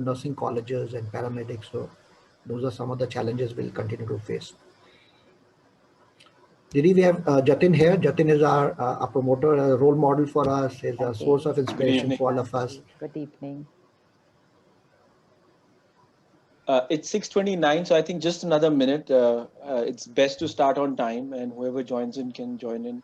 nursing colleges and paramedics. So those are some of the challenges we'll continue to face. Didi, we have Jatin here. Jatin is our promoter, a role model for us, is a source of inspiration for all of us. Good evening. It's 6:29, so I think just another minute. It's best to start on time, and whoever joins in can join in.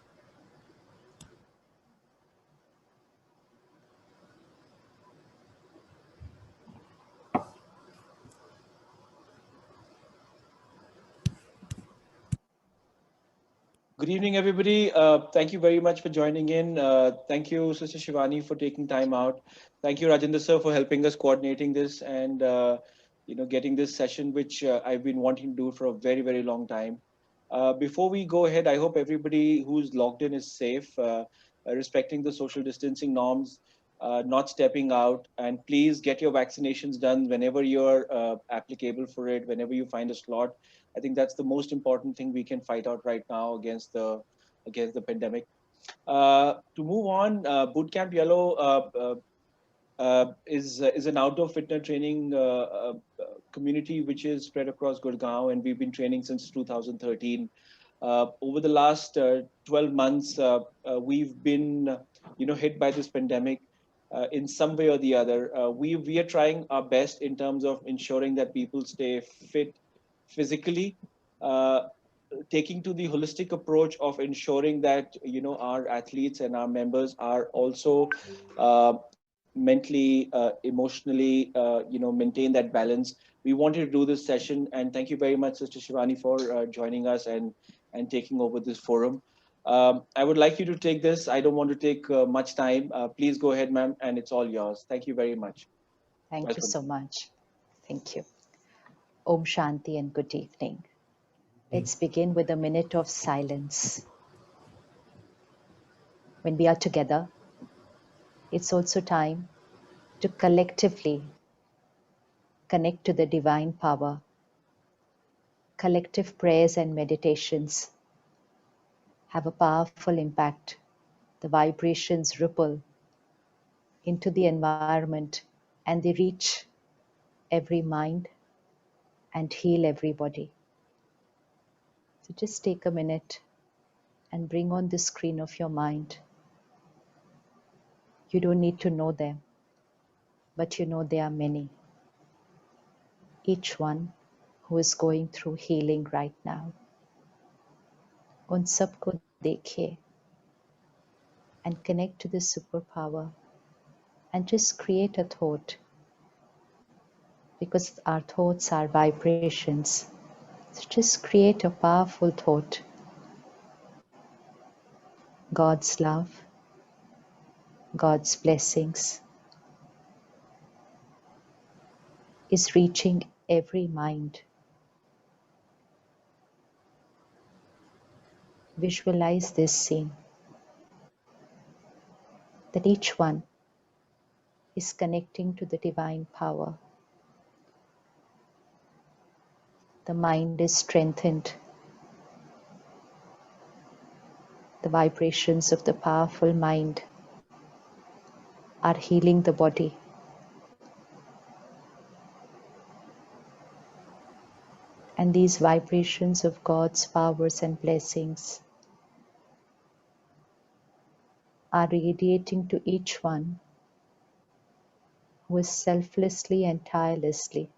Good evening, everybody. Thank you very much for joining in. Thank you, Sister Shivani, for taking time out. Thank you, Rajendra sir, for helping us coordinating this and getting this session, which I've been wanting to do for a very, very long time. Before we go ahead, I hope everybody who's logged in is safe, respecting the social distancing norms, not stepping out, and please get your vaccinations done whenever you're applicable for it, whenever you find a slot. I think that's the most important thing we can fight out right now against the pandemic. To move on, Bootcamp Yellow is an outdoor fitness training community which is spread across Gurgaon, and we've been training since 2013. Over the last 12 months, we've been hit by this pandemic in some way or the other. We are trying our best in terms of ensuring that people stay fit physically, taking to the holistic approach of ensuring that our athletes and our members are also mentally, emotionally, maintain that balance. We wanted to do this session, and thank you very much, Sister Shivani, for joining us and taking over this forum. I would like you to take this. I don't want to take much time. Please go ahead, ma'am, and it's all yours. Thank you very much. Thank you so much. Thank you. Om Shanti and good evening. Let's begin with a minute of silence. When we are together, it's also time to collectively connect to the divine power. Collective prayers and meditations have a powerful impact. The vibrations ripple into the environment and they reach every mind and heal everybody. So just take a minute and bring on the screen of your mind. You don't need to know them, but you know there are many. Each one who is going through healing right now. उन सबको देखिए and connect to the superpower and just create a thought, because our thoughts are vibrations. So just create a powerful thought. God's love, God's blessings is reaching every mind. Visualize this scene, that each one is connecting to the divine power. The mind is strengthened. The vibrations of the powerful mind are healing the body. And these vibrations of God's powers and blessings are radiating to each one who is selflessly and tirelessly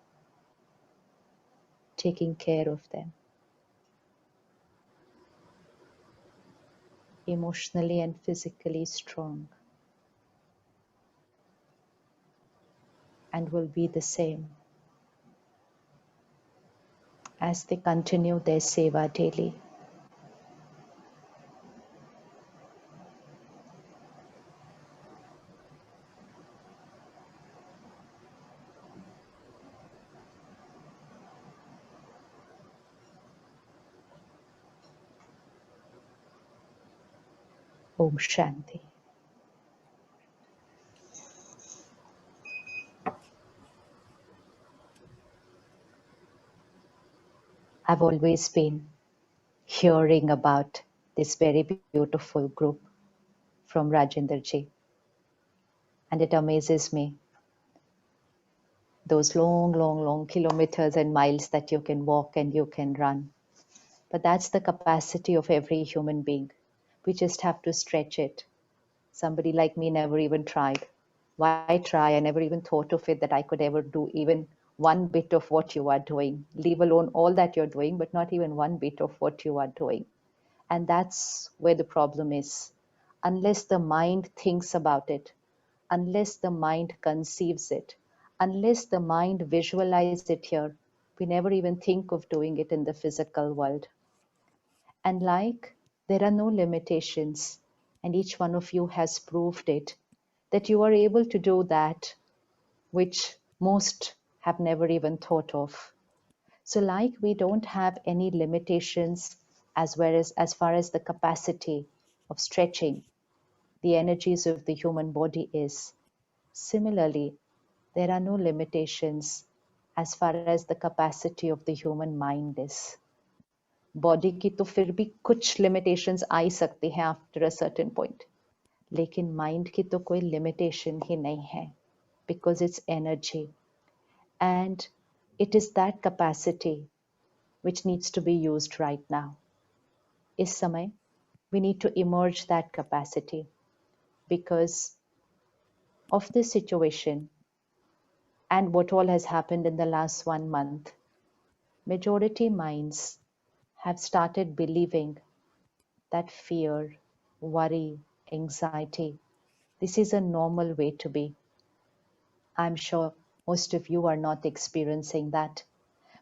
taking care of them, emotionally and physically strong, and will be the same as they continue their seva daily. Om Shanti. I've always been hearing about this very beautiful group from Rajendra ji, and it amazes me those long, long, long kilometers and miles that you can walk and you can run. But that's the capacity of every human being. We just have to stretch it. Somebody like me never even tried. Why try? I never even thought of it that I could ever do even one bit of what you are doing, leave alone all that you're doing, but not even one bit of what you are doing. And that's where the problem is. Unless the mind thinks about it, unless the mind conceives it, unless the mind visualizes it here, we never even think of doing it in the physical world. And like there are no limitations, and each one of you has proved it, that you are able to do that which most have never even thought of. So, like we don't have any limitations as far as the capacity of stretching the energies of the human body is. Similarly, there are no limitations as far as the capacity of the human mind is. Body की तो फिर भी कुछ limitations आ ही सकती हैं after a certain point, लेकिन mind की तो कोई लिमिटेशन ही नहीं है, because it's energy and it is that capacity which needs to be used right now. इस समय we need to emerge that capacity because of this situation and what all has happened in the last 1 month. Majority minds have started believing that fear, worry, anxiety, this is a normal way to be. I'm sure most of you are not experiencing that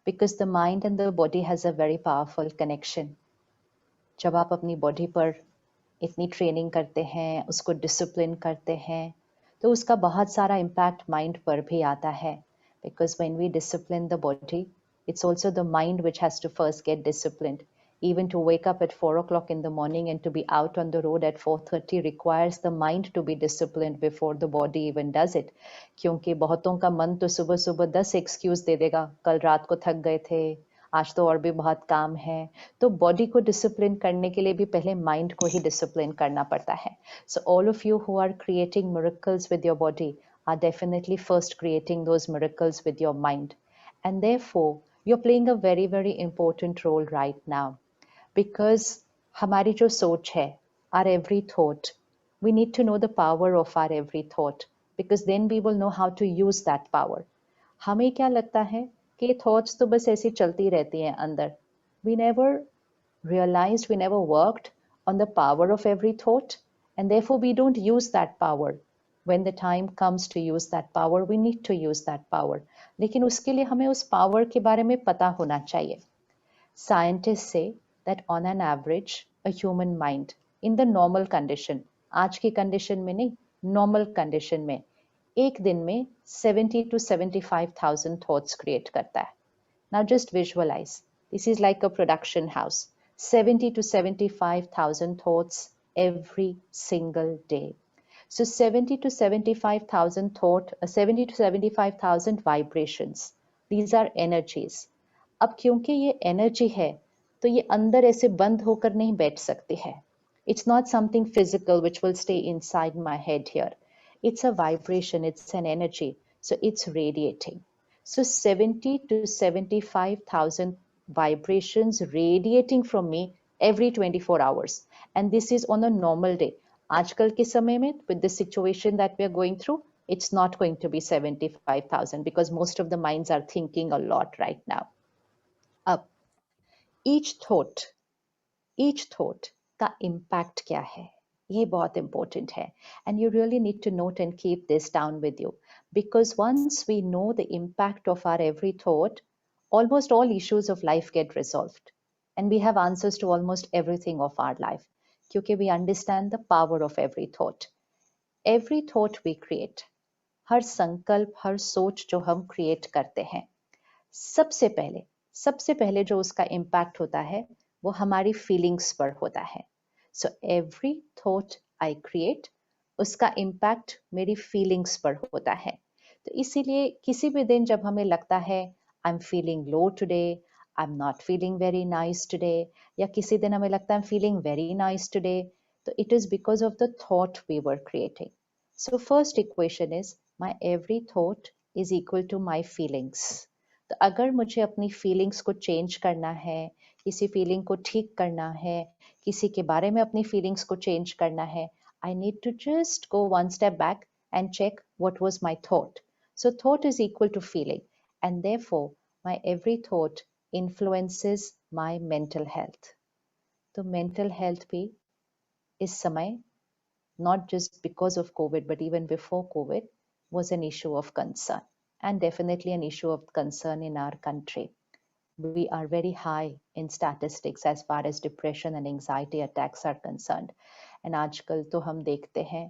because the mind and the body has a very powerful connection. जब आप अपनी body पर इतनी training करते हैं, उसको discipline करते हैं, तो उसका बहुत सारा इम्पैक्ट माइंड पर भी आता है. Because when we discipline the body, it's also the mind which has to first get disciplined. Even to wake up at 4 o'clock in the morning and to be out on the road at 4:30 requires the mind to be disciplined before the body even does it. क्योंकि बहुतों का मन तो सुबह सुबह 10 excuse दे देगा, कल रात को थक गए थे, आज तो और भी बहुत काम है. तो बॉडी को डिसिप्लिन करने के लिए भी पहले माइंड को ही डिसिप्लिन करना पड़ता है. So all of you who are creating miracles with your body are definitely first creating those miracles with your mind. And therefore, you're playing a very, very important role right now. Because हमारी जो सोच है, our every thought, we need to know the power of our every thought. Because then we will know how to use that power. हमें क्या लगता है कि thoughts तो बस ऐसी चलती रहती हैं अंदर. We never realized, we never worked on the power of every thought. And therefore, we don't use that power. When the time comes to use that power, we need to use that power. लेकिन उसके लिए हमें उस power के बारे में पता होना चाहिए. Scientists say that on an average, a human mind in the normal condition, आज की condition में नहीं, normal condition में, एक दिन में 70 to 75,000 thoughts create करता है. Now just visualize. This is like a production house. 70 to 75,000 thoughts every single day. So 70 to 75,000 70 to 75,000 vibrations. These are energies. अब क्योंकि ये energy है, तो ये अंदर ऐसे बंद होकर नहीं बैठ सकती है. It's not something physical which will stay inside my head here. It's a vibration, it's an energy. So it's radiating. So 70 to 75,000 vibrations radiating from me every 24 hours. And this is on a normal day. आजकल के समय में, with the situation that we are going through, it's not going to be 75,000 because most of the minds are thinking a lot right now. अब each thought का impact क्या है? ये बहुत important है. And you really need to note and keep this down with you. Because once we know the impact of our every thought, almost all issues of life get resolved. And we have answers to almost everything of our life. क्योंकि we understand the power of every thought. Every thought we create, हर संकल्प, हर सोच जो हम create करते हैं, सबसे पहले जो उसका impact होता है, वो हमारी feelings पर होता है. So every thought I create, उसका impact मेरी feelings पर होता है. तो इसीलिए किसी भी दिन जब हमें लगता है I'm feeling low today, I'm not feeling very nice today, या किसी दिन हमें लगता है I'm feeling very nice today, so it is because of the thought we were creating. So first equation is my every thought is equal to my feelings. तो अगर मुझे अपनी feelings को change करना है, किसी feeling को ठीक करना है, किसी के बारे में अपनी feelings को change करना है, I need to just go one step back and check what was my thought. So thought is equal to feeling, and therefore my every thought influences my mental health. तो mental health भी इस समय, not just because of COVID, but even before COVID, was an issue of concern, and definitely an issue of concern in our country. We are very high in statistics as far as depression and anxiety attacks are concerned. And आजकल तो हम देखते हैं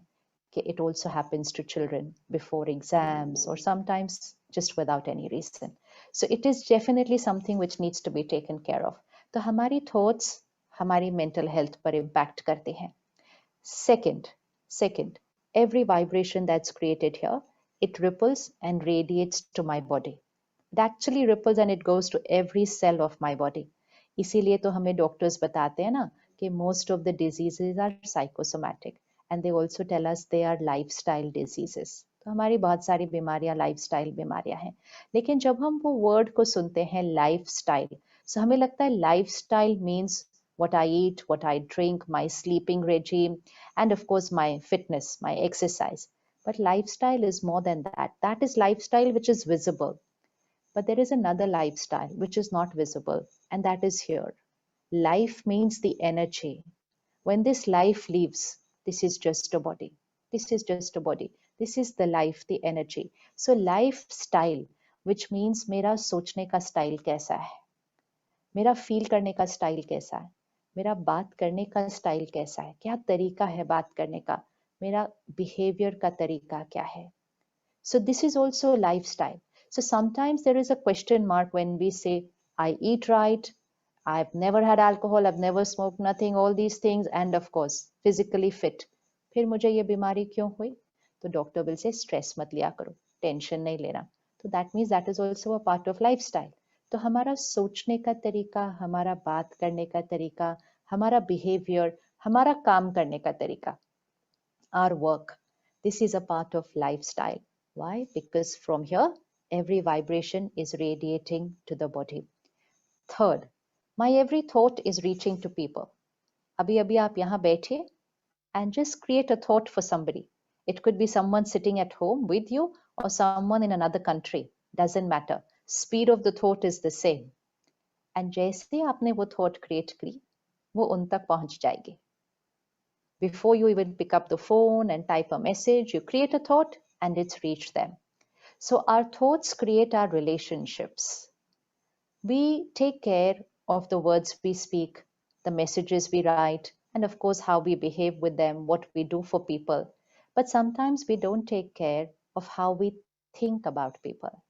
कि it also happens to children before exams or sometimes just without any reason. So it is definitely something which needs to be taken care of. तो हमारी thoughts हमारी mental health पर impact करते हैं. Second, every vibration that's created here, it ripples and radiates to my body. It actually ripples and it goes to every cell of my body. इसीलिए तो हमें doctors बताते हैं ना कि most of the diseases are psychosomatic, and they also tell us they are lifestyle diseases. तो हमारी बहुत सारी बीमारियां lifestyle बीमारियां हैं. लेकिन जब हम वो word को सुनते हैं lifestyle, so हमें लगता है lifestyle means what I eat, what I drink, my sleeping regime, and of course my fitness, my exercise. But lifestyle is more than that. That is lifestyle which is visible. But there is another lifestyle which is not visible, and that is here. Life means the energy. When this life leaves, this is just a body. This is just a body. This is the life, the energy. So lifestyle, which means मेरा सोचने का style कैसा है, मेरा feel करने का style कैसा है, मेरा बात करने का स्टाइल कैसा है, क्या तरीका है बात करने का, मेरा बिहेवियर का तरीका क्या है. So this is also lifestyle. So sometimes there is a question mark when we say, I eat right, I've never had alcohol, I've never smoked nothing, all these things, and of course, physically fit. फिर मुझे ये बीमारी क्यों हुई? तो doctor will say, stress मत लिया करो, टेंशन नहीं लेना. तो that means that is also a part of lifestyle. तो हमारा सोचने का तरीका, हमारा बात करने का तरीका, हमारा बिहेवियर, हमारा काम करने का तरीका, our work, this is a part of lifestyle. Why? Because from here, every vibration is radiating to the body. Third, my every thought is reaching to people. अभी अभी आप यहाँ बैठे and just create a thought for somebody. It could be someone sitting at home with you or someone in another country. Doesn't matter. Speed of the thought is the same. And जैसे आपने वो thought create की, वो उन तक पहुँच जाएगी. Before you even pick up the phone and type a message, you create a thought and it's reached them. So our thoughts create our relationships. We take care of the words we speak, the messages we write, and of course how we behave with them, what we do for people. But sometimes we don't take care of how we think about people.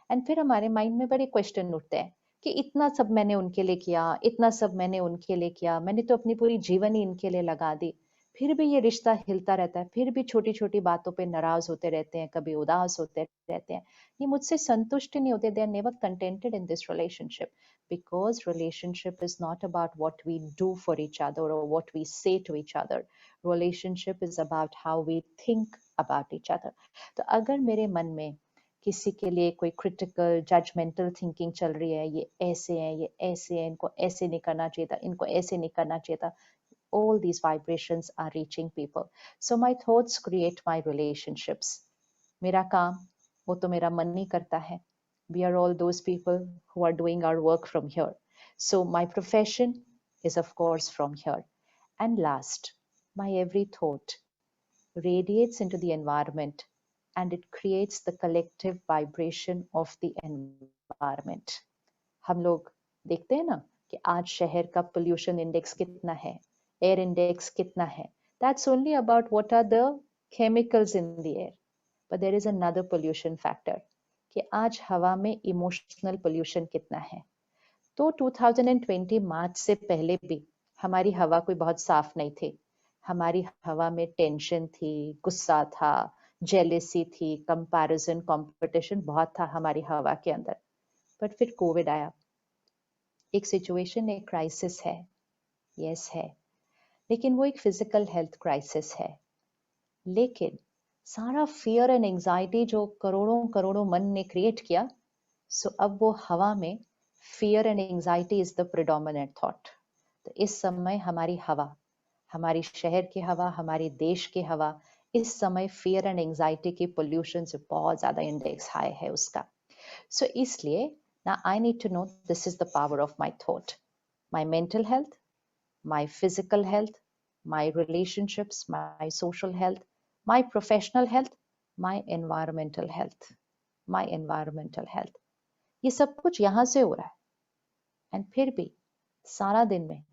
And फिर हमारे mind में बड़े question उठते हैं कि इतना सब मैंने उनके लिए किया, इतना सब मैंने उनके लिए किया, मैंने तो अपनी पूरी जीवन ही इनके लिए लगा दी, फिर भी ये रिश्ता हिलता रहता है, फिर भी छोटी छोटी बातों पे नाराज होते रहते हैं, कभी उदास होते रहते हैं, ये मुझसे संतुष्ट नहीं होते. They are never contented in this relationship, because relationship is not about what we do for each other or what we say to each other. Relationship is about how we think about each other. तो अगर मेरे मन में किसी के लिए कोई critical judgemental thinking चल रही है, ये ऐसे हैं, ये ऐसे हैं, इनको ऐसे नहीं करना चाहिए था, इनको ऐसे नहीं करना चाहिए था, all these vibrations are reaching people. So my thoughts create my relationships. मेरा काम वो तो मेरा मन नहीं करता है. We are all those people who are doing our work from here. So my profession is of course from here. And last, my every thought radiates into the environment and it creates the collective vibration of the environment. हम लोग देखते हैं ना कि आज शहर का pollution index कितना है, air index कितना है. That's only about what are the chemicals in the air. But there is another pollution factor कि आज हवा में emotional pollution कितना है. तो 2020 मार्च से पहले भी हमारी हवा कोई बहुत साफ नहीं थी. हमारी हवा में टेंशन थी, गुस्सा था, जेलेसी थी, कंपैरिजन, कंपटीशन बहुत था हमारी हवा के अंदर. बट फिर कोविड आया. एक सिचुएशन, एक क्राइसिस है, यस है, लेकिन वो एक फिजिकल हेल्थ क्राइसिस है. लेकिन सारा फियर एंड एंजाइटी जो करोड़ों करोड़ों मन ने क्रिएट किया, सो अब वो हवा में fear and anxiety is the predominant thought. तो इस समय हमारी हवा, हमारी शहर की हवा, हमारी देश की हवा, इस समय फियर एंड एंजाइटी की पोल्यूशन से बहुत ज्यादा इंडेक्स हाई है उसका। सो इसलिए now I need to know this is the power of my thought, my mental health, my physical health, my relationships, my social health, my professional health, my environmental health, my environmental health। ये सब कुछ यहाँ से हो रहा है। And फिर भी सारा दिन में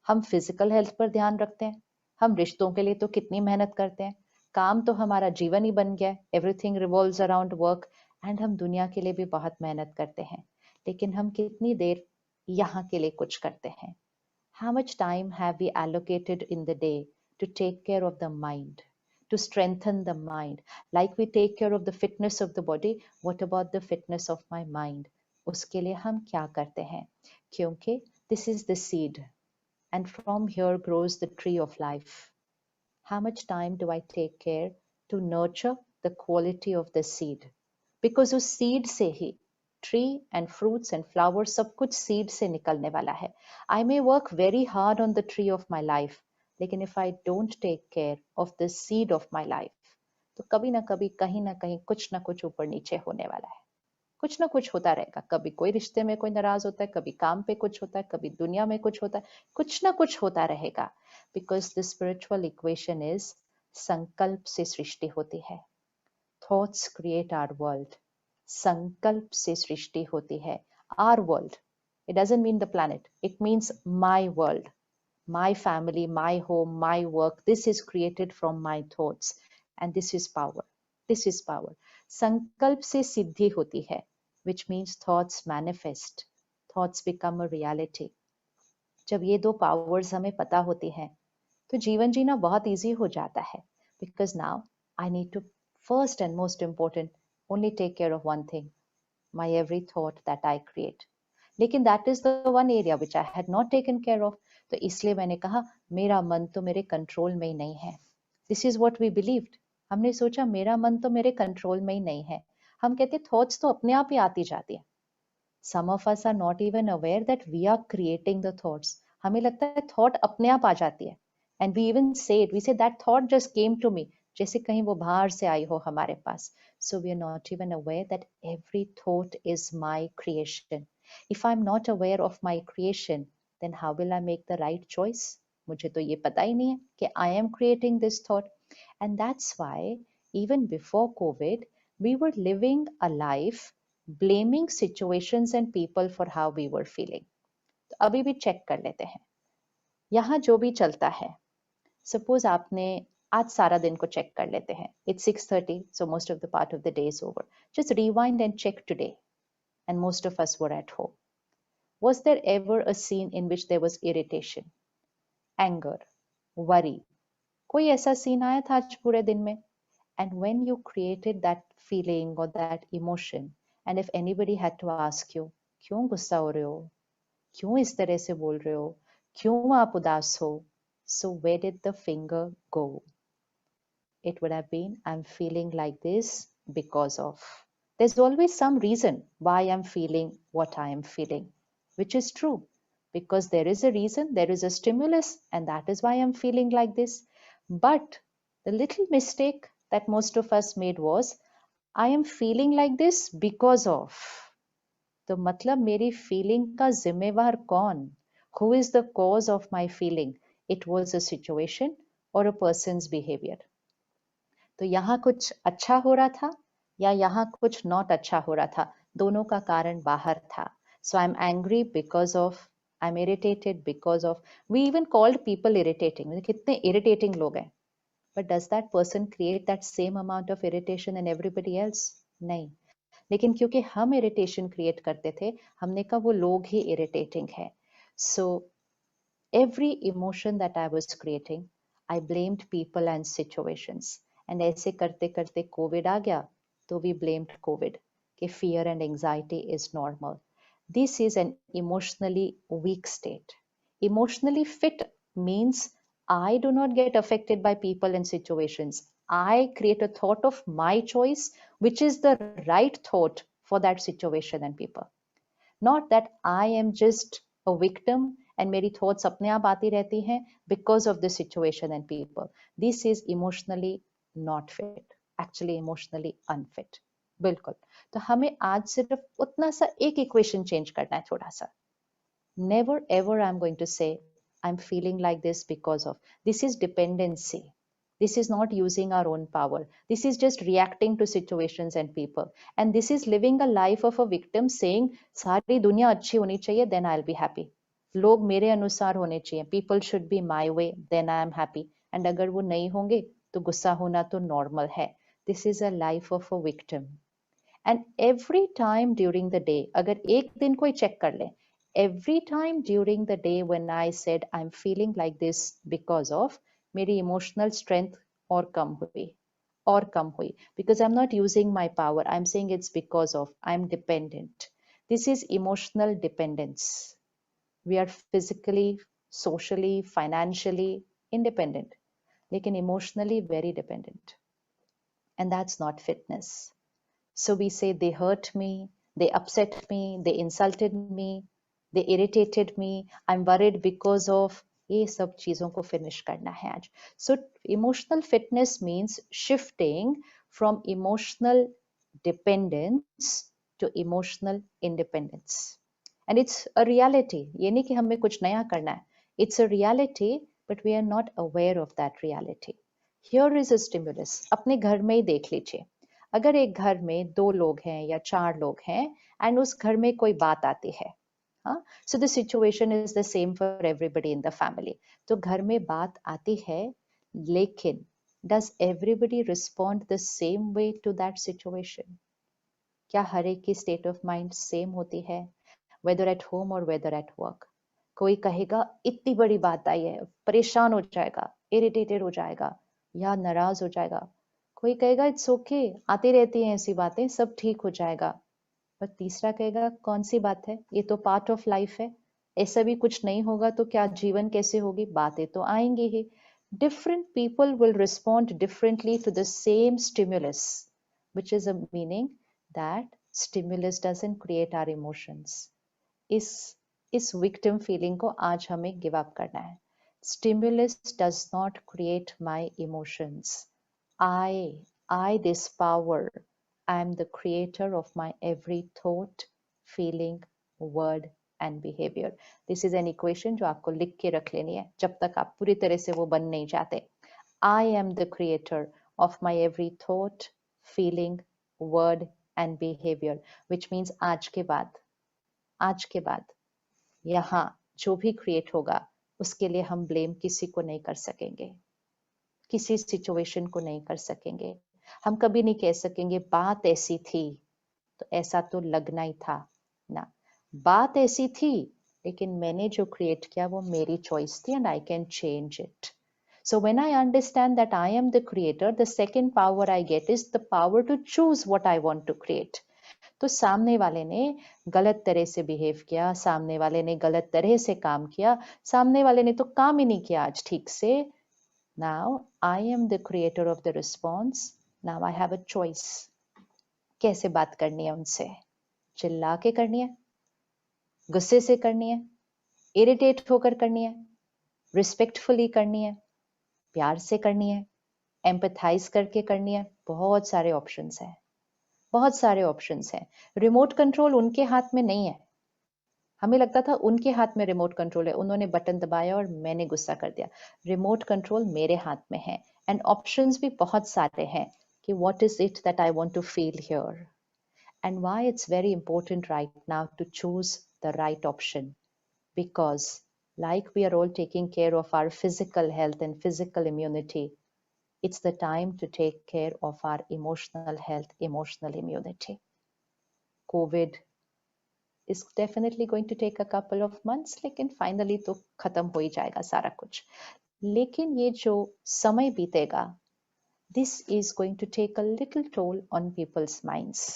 हम फिजिकल हेल्थ पर ध्यान रखते हैं, हम रिश्तों के लिए तो कितनी मेहनत करते हैं, काम तो हमारा जीवन ही बन गया है, everything revolves around work, and हम दुनिया के लिए भी बहुत मेहनत करते हैं, लेकिन हम कितनी देर यहाँ के लिए कुछ करते हैं? How much time have we allocated in the day to take care of the mind, to strengthen the mind? Like we take care of the fitness of the body, what about the fitness of my mind? उसके लिए हम क्या करते हैं? क्योंकि this is the seed, and from here grows the tree of life. How much time do I take care to nurture the quality of the seed? Because उस seed से ही tree and fruits and flowers सब कुछ seed से निकलने वाला है। I may work very hard on the tree of my life, लेकिन if I don't take care of the seed of my life, तो कभी ना कभी कहीं ना कहीं कुछ ना कुछ ऊपर नीचे होने वाला है। कुछ ना कुछ होता रहेगा, कभी कोई रिश्ते में कोई नाराज होता है, कभी काम पे कुछ होता है, कभी दुनिया में कुछ होता है, कुछ ना कुछ होता रहेगा। Because the spiritual equation is संकल्प से सृष्टि होती है। Thoughts create our world. संकल्प से सृष्टि होती है our world. It doesn't mean the planet, it means my world, my family, my home, my work. This is created from my thoughts and this is power. This is power. संकल्प से सिद्धि होती है, which means thoughts manifest, thoughts become a reality। जब ये दो powers हमें पता होती हैं तो जीवन जीना बहुत इजी हो जाता है। because now I need to first and most important only take care of one thing, my every thought that I create। लेकिन that is the one area which I had not taken care of। तो इसलिए मैंने कहा मेरा मन तो मेरे control में ही नहीं है। This is what we believed। हमने सोचा मेरा मन तो मेरे कंट्रोल में ही नहीं है। हम कहते थॉट्स तो अपने आप ही आती जाती है। Some of us are not even aware that we are creating the thoughts। हमें लगता है थॉट अपने आप आ जाती है। And we even say it, we say that thought just came to me, जैसे कहीं वो बाहर से आई हो हमारे पास। So we are not even aware that every thought is my creation। If I'm not aware of my creation, then how will I make the right choice? मुझे तो ये पता ही नहीं है कि I am creating this thought। And that's why even before COVID, we were living a life blaming situations and people for how we were feeling। तो अभी भी चेक कर लेते हैं यहाँ जो भी चलता है। सपोज आपने आज सारा दिन को चेक कर लेते हैं। It's 6:30, so most of the part of the day is over। Just rewind and check today, and most of us were at home। Was there ever a scene in which there was irritation, anger, worry? कोई ऐसा scene आया था आज पूरे दिन में? And when you created that feeling or that emotion, and if anybody had to ask you, क्यों गुस्सा हो रहे हो? क्यों इस तरह से बोल रहे हो? क्यों आप उदास हो? So where did the finger go? It would have been, I'm feeling like this because of. There's always some reason why I'm feeling what I am feeling, which is true. Because there is a reason, there is a stimulus, and that is why I'm feeling like this. But the little mistake that most of us made was, I am feeling like this because of। तो मतलब मेरी feeling का जिम्मेवार कौन? Who is the cause of my feeling? It was a situation or a person's behavior। तो यहाँ कुछ अच्छा हो रहा था या यहाँ कुछ नॉट अच्छा हो रहा था, दोनों का कारण बाहर था। So I'm angry because of, I'm irritated because of। We even called people irritating। कितने irritating लोग हैं। But does that person create that same amount of irritation in everybody else? नहीं। लेकिन क्योंकि हम इरिटेशन क्रिएट करते थे, हमने कहा वो लोग ही इरिटेटिंग है। So every emotion that I was creating, I blamed people and situations. And ऐसे करते करते कोविड आ गया, तो वी ब्लेम्ड कोविड कि fear and anxiety is normal. This is an emotionally weak state. Emotionally fit means I do not get affected by people and situations। I create a thought of my choice, which is the right thought for that situation and people. Not that I am just a victim and मेरी thoughts अपने आप आती रहती हैं because of the situation and people. This is emotionally not fit, actually emotionally unfit. बिल्कुल. तो हमें आज सिर्फ उतना सा एक इक्वेशन चेंज करना है थोड़ा सा. Never ever I'm going to say I'm feeling like this because of. This is dependency. This is not using our own power. This is just reacting to situations and people. And this is living a life of a victim saying, सारी दुनिया अच्छी होनी चाहिए, then I'll be happy. लोग मेरे अनुसार होने चाहिए. People should be my way, then I am happy. And अगर वो नहीं होंगे, तो गुस्सा होना तो normal है. This is a life of a victim. And every time during the day, अगर एक दिन कोई check कर ले, every time during the day when I said I'm feeling like this because of, मेरी emotional strength और कम हुई because I'm not using my power. I'm saying it's because of, I'm dependent. This is emotional dependence. We are physically, socially, financially independent, लेकिन emotionally very dependent. And that's not fitness. So we say they hurt me, they upset me, they insulted me, they irritated me, I'm worried because of, ये सब चीजों को finish करना है आज. So emotional fitness means shifting from emotional dependence to emotional independence. And it's a reality. ये नहीं कि हमें कुछ नया करना है. It's a reality, but we are not aware of that reality. Here is a stimulus. अपने घर में ही देख लीजिए. अगर एक घर में 2 लोग हैं या 4 लोग हैं एंड उस घर में कोई बात आती है, हाँ, so the situation is the same for everybody in the family. तो घर में बात आती है, लेकिन does everybody respond the same way to that situation? क्या हर एक की स्टेट ऑफ माइंड सेम होती है, वेदर एट होम और वेदर एट वर्क? कोई कहेगा इतनी बड़ी बात आई है, परेशान हो जाएगा, इरिटेटेड हो जाएगा या नाराज हो जाएगा. कोई कहेगा इट्स ओके, आती रहती हैं ऐसी बातें, सब ठीक हो जाएगा. पर तीसरा कहेगा कौन सी बात है, ये तो पार्ट ऑफ लाइफ है, ऐसा भी कुछ नहीं होगा तो क्या जीवन कैसे होगी, बातें तो आएंगी ही. Different people will respond differently to the same stimulus, which is a meaning that stimulus doesn't create our emotions. इस victim feeling को आज हमें give up करना है. Stimulus does not create my emotions. I this power, I am the creator of my every thought, feeling, word and behavior. This is an equation जो आपको लिख के रख लेनी है जब तक आप पूरी तरह से वो बन नहीं जाते. I am the creator of my every thought, feeling, word and behavior, which means आज के बाद यहाँ जो भी क्रिएट होगा उसके लिए हम ब्लेम किसी को नहीं कर सकेंगे, किसी सिचुएशन को नहीं कर सकेंगे. हम कभी नहीं कह सकेंगे बात ऐसी थी तो ऐसा तो लगना ही था ना. बात ऐसी थी लेकिन मैंने जो क्रिएट किया वो मेरी चॉइस थी and I can change it. So when I understand that I am the creator, the second power I get is the power to choose what I want to create. तो सामने वाले ने गलत तरह से बिहेव किया, सामने वाले ने गलत तरह से काम किया, सामने वाले ने तो काम ही नहीं किया आज ठीक से. Now I am the creator of the response. Now I have a choice. कैसे बात करनी है उनसे? चिल्ला के करनी है, गुस्से से करनी है, इरिटेट होकर करनी है, रिस्पेक्टफुली करनी है, प्यार से करनी है, एम्पैथाइज करके करनी है. बहुत सारे ऑप्शंस हैं, बहुत सारे ऑप्शंस हैं. रिमोट कंट्रोल उनके हाथ में नहीं है. हमें लगता था उनके हाथ में रिमोट कंट्रोल है, उन्होंने बटन दबाया और मैंने गुस्सा कर दिया. रिमोट कंट्रोल मेरे हाथ में है एंड ऑप्शंस भी बहुत सारे हैं कि what is it that I want to feel here and why it's very important right now to choose the right option. Because like we are all taking care of our physical health and physical immunity, it's the time to take care of our emotional health, emotional immunity. COVID is definitely going to take a couple of months, लेकिन finally तो खत्म हो ही जाएगा सारा कुछ. लेकिन ये जो समय बीतेगा, this is going to take a little toll on people's minds.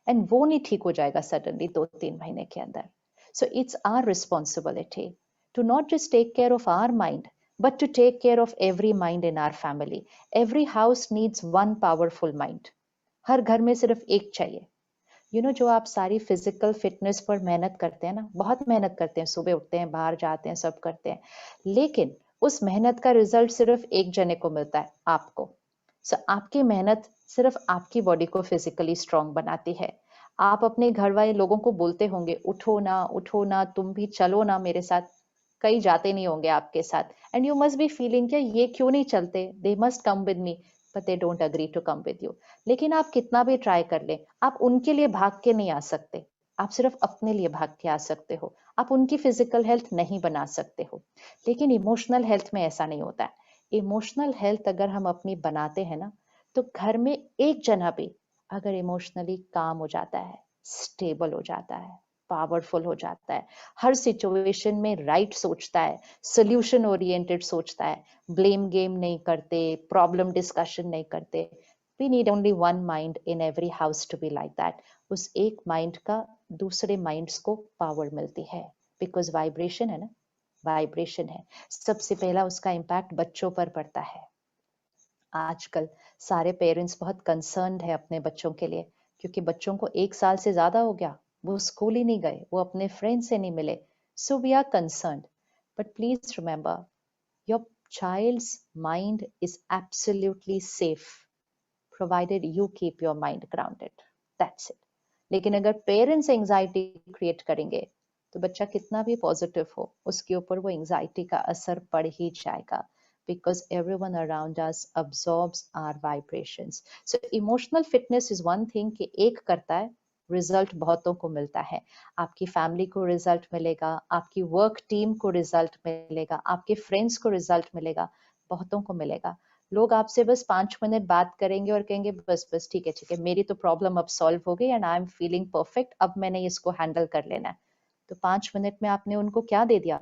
And वो नहीं ठीक हो जाएगा suddenly 2-3 महीने के अंदर. So it's our responsibility to not just take care of our mind, but to take care of every mind in our family. Every house needs one powerful mind. हर घर में सिर्फ एक चाहिए. जो आप सारी फिजिकल फिटनेस पर मेहनत करते हैं ना, बहुत मेहनत करते हैं, सुबह उठते हैं, बाहर जाते हैं, सब करते हैं, लेकिन उस मेहनत का रिजल्ट सिर्फ एक जने को मिलता है, आपको. सो आपकी मेहनत सिर्फ आपकी बॉडी को फिजिकली स्ट्रांग बनाती है. आप अपने घर वाले लोगों को बोलते होंगे, उठो ना, तुम भी चलो ना मेरे साथ. कई जाते नहीं होंगे आपके साथ, and you must be feeling कि ये क्यों नहीं चलते, they must come with me, but they don't agree to come with you. लेकिन आप कितना भी ट्राई कर लें, आप उनके लिए भाग के नहीं आ सकते. आप सिर्फ अपने लिए भाग के आ सकते हो. आप उनकी फिजिकल हेल्थ नहीं बना सकते हो. लेकिन इमोशनल हेल्थ में ऐसा नहीं होता है. इमोशनल हेल्थ अगर हम अपनी बनाते हैं ना, तो घर में एक जना भी अगर इमोशनली काम हो जाता है, स्टेबल हो जाता है, पावरफुल हो जाता है, हर सिचुएशन में राइट सोचता है, सोल्यूशन ओरिएंटेड सोचता है, ब्लेम गेम नहीं करते, प्रॉब्लम डिस्कशन नहीं करते. We need only one mind in every house to be like that. उस एक माइंड का दूसरे माइंड्स को पावर मिलती है, बिकॉज वाइब्रेशन है ना, वाइब्रेशन है. सबसे पहला उसका इम्पैक्ट बच्चों पर पड़ता है. आजकल सारे पेरेंट्स बहुत कंसर्न्ड है अपने बच्चों के लिए, क्योंकि बच्चों को 1 साल से ज्यादा हो गया, वो स्कूल ही नहीं गए, वो अपने फ्रेंड से नहीं मिले. So we are concerned, but please remember, your child's mind is absolutely safe provided you keep your mind grounded. That's it. लेकिन अगर पेरेंट्स एंजाइटी क्रिएट करेंगे, तो बच्चा कितना भी पॉजिटिव हो, उसके ऊपर वो एंजाइटी का असर पड़ ही जाएगा, because everyone around us absorbs our vibrations. So emotional fitness is one thing कि एक करता है, रिजल्ट बहुतों को मिलता है. आपकी फैमिली को रिजल्ट मिलेगा, आपकी वर्क टीम को रिजल्ट मिलेगा, आपके फ्रेंड्स को रिजल्ट मिलेगा, बहुतों को मिलेगा. लोग आपसे बस 5 मिनट बात करेंगे और कहेंगे बस ठीक है, मेरी तो प्रॉब्लम अब सॉल्व हो गई and I am feeling perfect, अब मैंने इसको हैंडल कर लेना है. तो 5 मिनट में आपने उनको क्या दे दिया?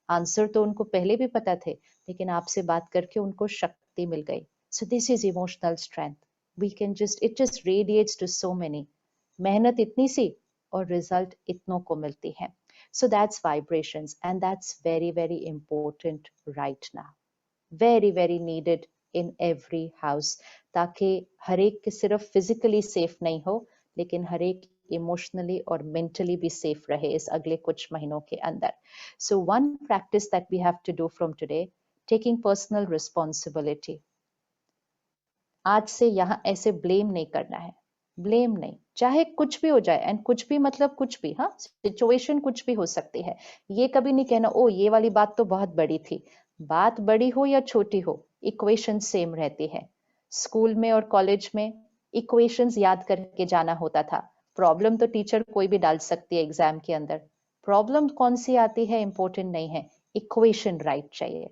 आंसर तो उनको पहले भी पता थे, लेकिन आपसे बात करके उनको शक्ति मिल गई. So this is emotional strength. We can it just radiates to so many. मेहनत इतनी सी और रिजल्ट इतनों को मिलती है. So that's vibrations and that's very very important right now, very very needed in every house, ताकि हर एक के सिर्फ फिजिकली सेफ नहीं हो, लेकिन हर एक इमोशनली और मेंटली भी सेफ रहे इस अगले कुछ महीनों के अंदर. So one practice that we have to do from today, taking personal responsibility. आज से यहाँ ऐसे ब्लेम नहीं करना है, ब्लेम नहीं, चाहे कुछ भी हो जाए, एंड कुछ भी मतलब कुछ भी, हाँ, सिचुएशन कुछ भी हो सकती है. ये कभी नहीं कहना ओ ये वाली बात तो बहुत बड़ी थी. बात बड़ी हो या छोटी हो, इक्वेशन सेम रहती है. स्कूल में और कॉलेज में इक्वेशंस याद करके जाना होता था. प्रॉब्लम तो टीचर कोई भी डाल सकती है एग्जाम के अंदर. प्रॉब्लम कौन सी आती है इंपॉर्टेंट नहीं है, इक्वेशन राइट चाहिए,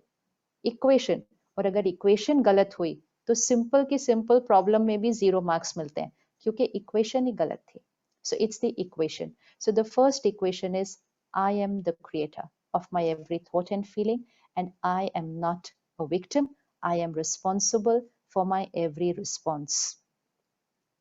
इक्वेशन. और अगर इक्वेशन गलत हुई तो सिंपल की सिंपल प्रॉब्लम में भी 0 मार्क्स मिलते हैं, क्योंकि इक्वेशन ही गलत थी. So it's the equation. So the first equation is I am the creator of my every thought and feeling, and I am not a victim. I am responsible for my every response.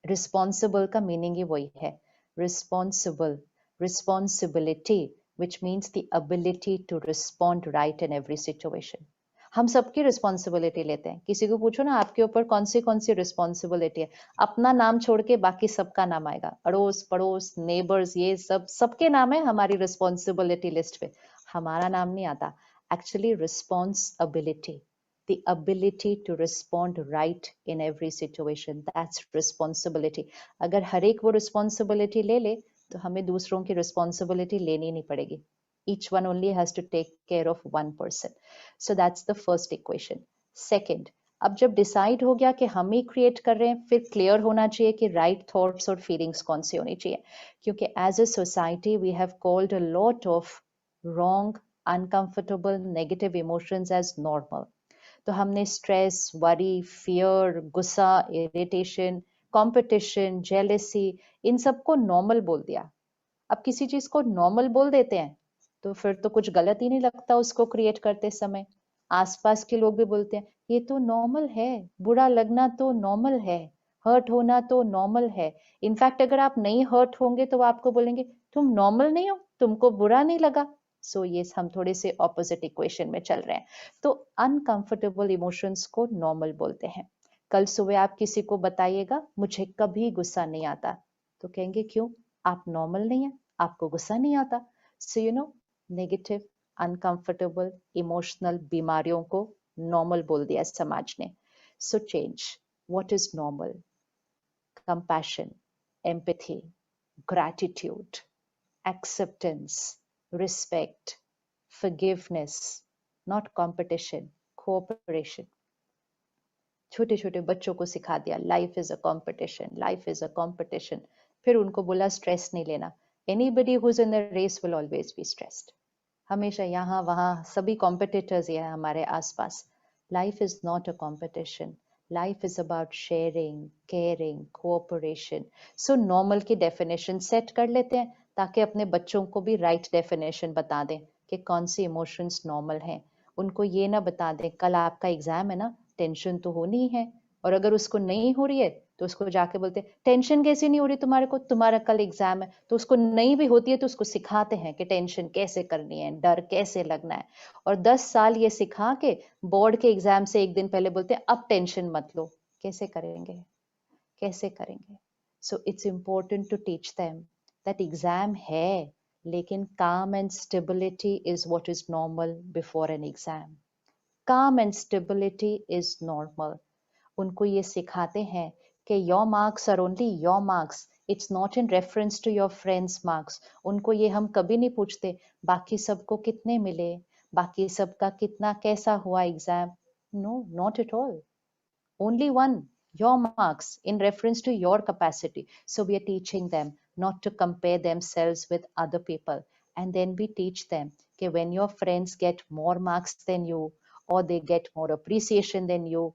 Responsible का meaning ही वही है, responsible, responsibility, which means the ability to respond right in every situation. हम सबकी responsibility लेते हैं. किसी को पूछो ना आपके ऊपर कौन सी रिस्पॉन्सिबिलिटी है, अपना नाम छोड़ के बाकी सबका नाम आएगा, अड़ोस पड़ोस नेबर्स, ये सब सबके नाम है हमारी रिस्पॉन्सिबिलिटी लिस्ट पे, हमारा नाम नहीं आता. Actually responsibility, the ability to respond right in every situation, that's responsibility. अगर हर एक वो रिस्पॉन्सिबिलिटी ले ले तो हमें दूसरों की रिस्पॉन्सिबिलिटी लेनी नहीं पड़ेगी. Each one only has to take care of one person. So that's the first equation. Second, अब जब डिसाइड हो गया कि हम ही क्रिएट कर रहे हैं, फिर क्लियर होना चाहिए कि राइट थॉट्स और फीलिंग्स कौन सी होनी चाहिए, क्योंकि as a society we have called a lot of wrong, uncomfortable, negative emotions as normal. तो हमने स्ट्रेस, वरी, फियर, गुस्सा, इरिटेशन, कंपटीशन, जेलसी, इन सबको नॉर्मल बोल दिया. अब किसी चीज को नॉर्मल बोल देते हैं तो फिर तो कुछ गलत ही नहीं लगता उसको क्रिएट करते समय. आसपास के लोग भी बोलते हैं ये तो नॉर्मल है, बुरा लगना तो नॉर्मल है, हर्ट होना तो नॉर्मल है. इनफैक्ट अगर आप नहीं हर्ट होंगे तो वो आपको बोलेंगे तुम नॉर्मल नहीं हो, तुमको बुरा नहीं लगा. सो ये हम थोड़े से ऑपोजिट इक्वेशन में चल रहे हैं। तो अनकंफर्टेबल इमोशंस को नॉर्मल बोलते हैं। कल सुबह आप किसी को बताइएगा मुझे कभी गुस्सा नहीं आता, तो कहेंगे क्यों? आप नॉर्मल नहीं है, आपको गुस्सा नहीं आता। So you know, negative uncomfortable emotional बीमारियों को नॉर्मल बोल दिया समाज ने। So change, what is normal? Compassion, empathy, gratitude, acceptance, respect, forgiveness, not competition, cooperation. छोटे छोटे बच्चों को सिखा दिया life is a competition, life is a competition. फिर उनको बोला स्ट्रेस नहीं लेना। Anybody who is in the race will always be stressed. हमेशा यहाँ वहाँ सभी कॉम्पिटिटर्स ही हैं हमारे आसपास। Life is not a competition, life is about sharing, caring, cooperation. So normal की डेफिनेशन सेट कर लेते हैं ताकि अपने बच्चों को भी राइट डेफिनेशन बता दें कि कौन सी इमोशंस नॉर्मल हैं। उनको ये ना बता दें कल आपका एग्जाम है ना, टेंशन तो होनी ही है, और अगर उसको नहीं हो रही है तो उसको जाके बोलते टेंशन कैसे नहीं हो रही तुम्हारे को, तुम्हारा कल एग्जाम है। तो उसको नहीं भी होती है तो उसको सिखाते हैं कि टेंशन कैसे करनी है, डर कैसे लगना है। और 10 साल ये सिखा के बोर्ड के एग्जाम से एक दिन पहले बोलते हैं अब टेंशन मत लो। कैसे करेंगे, कैसे करेंगे? So it's important to teach them that exam है, लेकिन calm and stability is what is normal before an exam. Calm and stability is normal. उनको ये सिखाते हैं कि your marks are only your marks, it's not in reference to your friends marks. उनको ये हम कभी नहीं पूछते बाकी सबको कितने मिले, बाकी सबका कितना कैसा हुआ exam. No, not at all. Only one, your marks in reference to your capacity. So we are teaching them not to compare themselves with other people. And then we teach them that when your friends get more marks than you, or they get more appreciation than you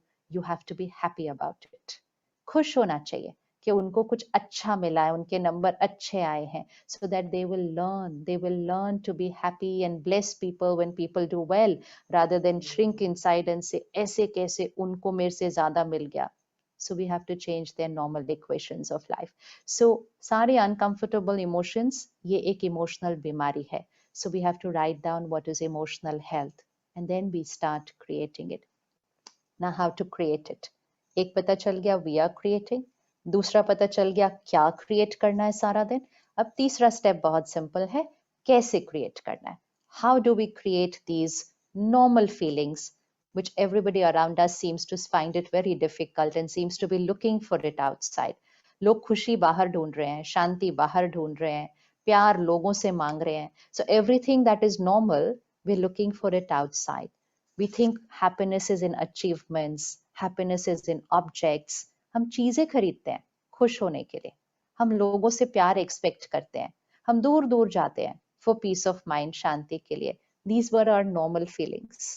have to be happy about it. खुश होना चाहिए कि उनको कुछ अच्छा मिला है, उनके नंबर अच्छे आए हैं, so that they will learn to be happy and bless people when people do well, rather than shrink inside and say ऐसे कैसे उनको मेरे से ज्यादा मिल गया। So we have to change their normal equations of life. So सारे uncomfortable emotions ये एक emotional बीमारी है। So we have to write down what is emotional health and then we start creating it. Now how to create it? एक पता चल गया we are creating, दूसरा पता चल गया क्या क्रिएट करना है सारा दिन। अब तीसरा स्टेप बहुत सिंपल है, कैसे क्रिएट करना है। How do we create these normal feelings which everybody around us seems to find it very difficult and seems to be looking for it outside. लोग खुशी बाहर ढूंढ रहे हैं, शांति बाहर ढूंढ रहे हैं, प्यार लोगों से मांग रहे हैं। So everything that is normal, we're looking for it outside. We think happiness is in achievements, happiness is in objects. हम चीजें खरीदते हैं खुश होने के लिए, हम लोगों से प्यार एक्सपेक्ट करते हैं, हम दूर दूर जाते हैं फॉर पीस ऑफ माइंड, शांति के लिए। These were our normal feelings.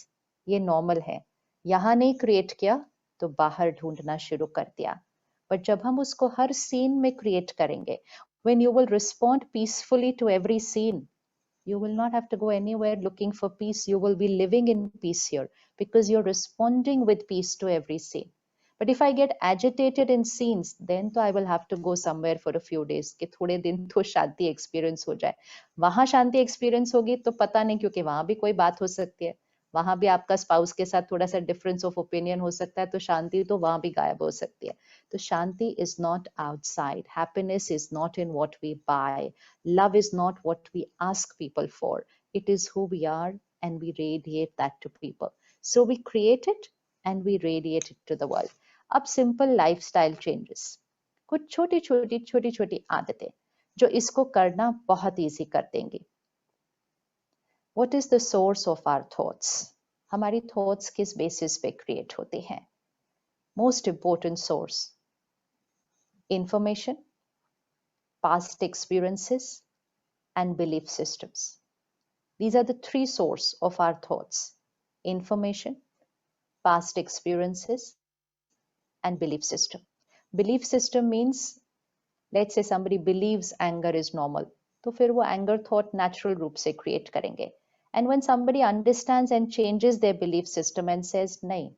ये नॉर्मल है। यहाँ नहीं क्रिएट किया तो बाहर ढूंढना शुरू कर दिया। बट जब हम उसको हर सीन में क्रिएट करेंगे, when you will respond peacefully to every scene, you will not have to go anywhere looking for peace. You will be living in peace here because you're responding with peace to every scene. But if I get agitated in scenes, then तो I will have to go somewhere for a few days कि थोड़े दिन तो शांति experience हो जाए। वहां शांति experience होगी तो पता नहीं, क्योंकि वहां भी कोई बात हो सकती है, वहां भी आपका स्पाउस के साथ थोड़ा सा डिफरेंस ऑफ ओपिनियन हो सकता है, तो शांति तो वहां भी गायब हो सकती है। तो shanti is not outside, happiness is not in what we buy, love is not what we ask people for, it is who we are and we radiate that to people. So we create it and we radiate it to the world. अब simple lifestyle changes, कुछ छोटी छोटी आदतें जो इसको करना बहुत easy कर देंगी। What is the source of our thoughts? हमारी thoughts किस basis पे create होती हैं? Most important source, information, past experiences, and belief systems. These are the three sources of our thoughts: information, past experiences, and belief system. Belief system means, let's say somebody believes anger is normal, तो फिर वो anger thought natural रूप से create करेंगे. And when somebody understands and changes their belief system and says, नहीं,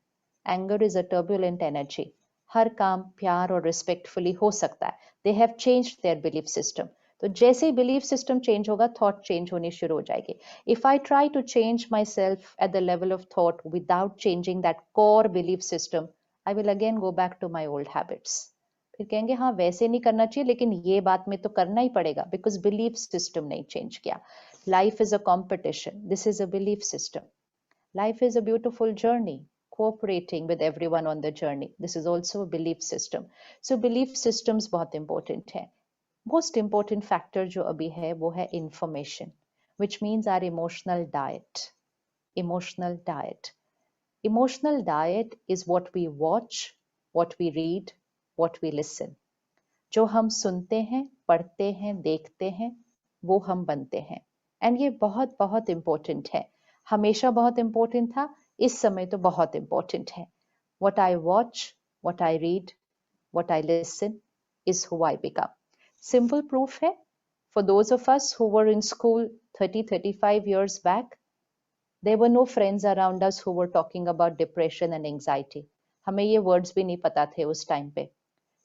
anger is a turbulent energy, हर काम प्यार और respectfully हो सकता है, they have changed their belief system. तो जैसे ही बिलीफ सिस्टम चेंज होगा, थॉट चेंज होनी शुरू हो जाएगी. If I try to change myself at the level of thought without changing that core belief system, I will again go back to my old habits. फिर कहेंगे हाँ वैसे नहीं करना चाहिए, लेकिन ये बात में तो करना ही पड़ेगा बिकॉज बिलीफ सिस्टम नहीं चेंज किया. Life is a competition, this is a belief system. Life is a beautiful journey, cooperating with everyone on the journey. This is also a belief system. So belief systems बहुत important है. Most important factor जो अभी है वो है information, which means our emotional diet. Emotional diet. Emotional diet is what we watch, what we read, what we listen. जो हम सुनते हैं, पढ़ते हैं, देखते हैं, वो हम बनते हैं. एंड ये बहुत बहुत इम्पोर्टेंट है. हमेशा बहुत इम्पोर्टेंट था, इस समय तो बहुत इम्पोर्टेंट है. What I watch, what I read, what I listen is who I become. Simple proof है. For those of us who were in school 30-35 years back, there were no friends around us who were talking about depression and anxiety. हमें ये words भी नहीं पता थे उस time पे.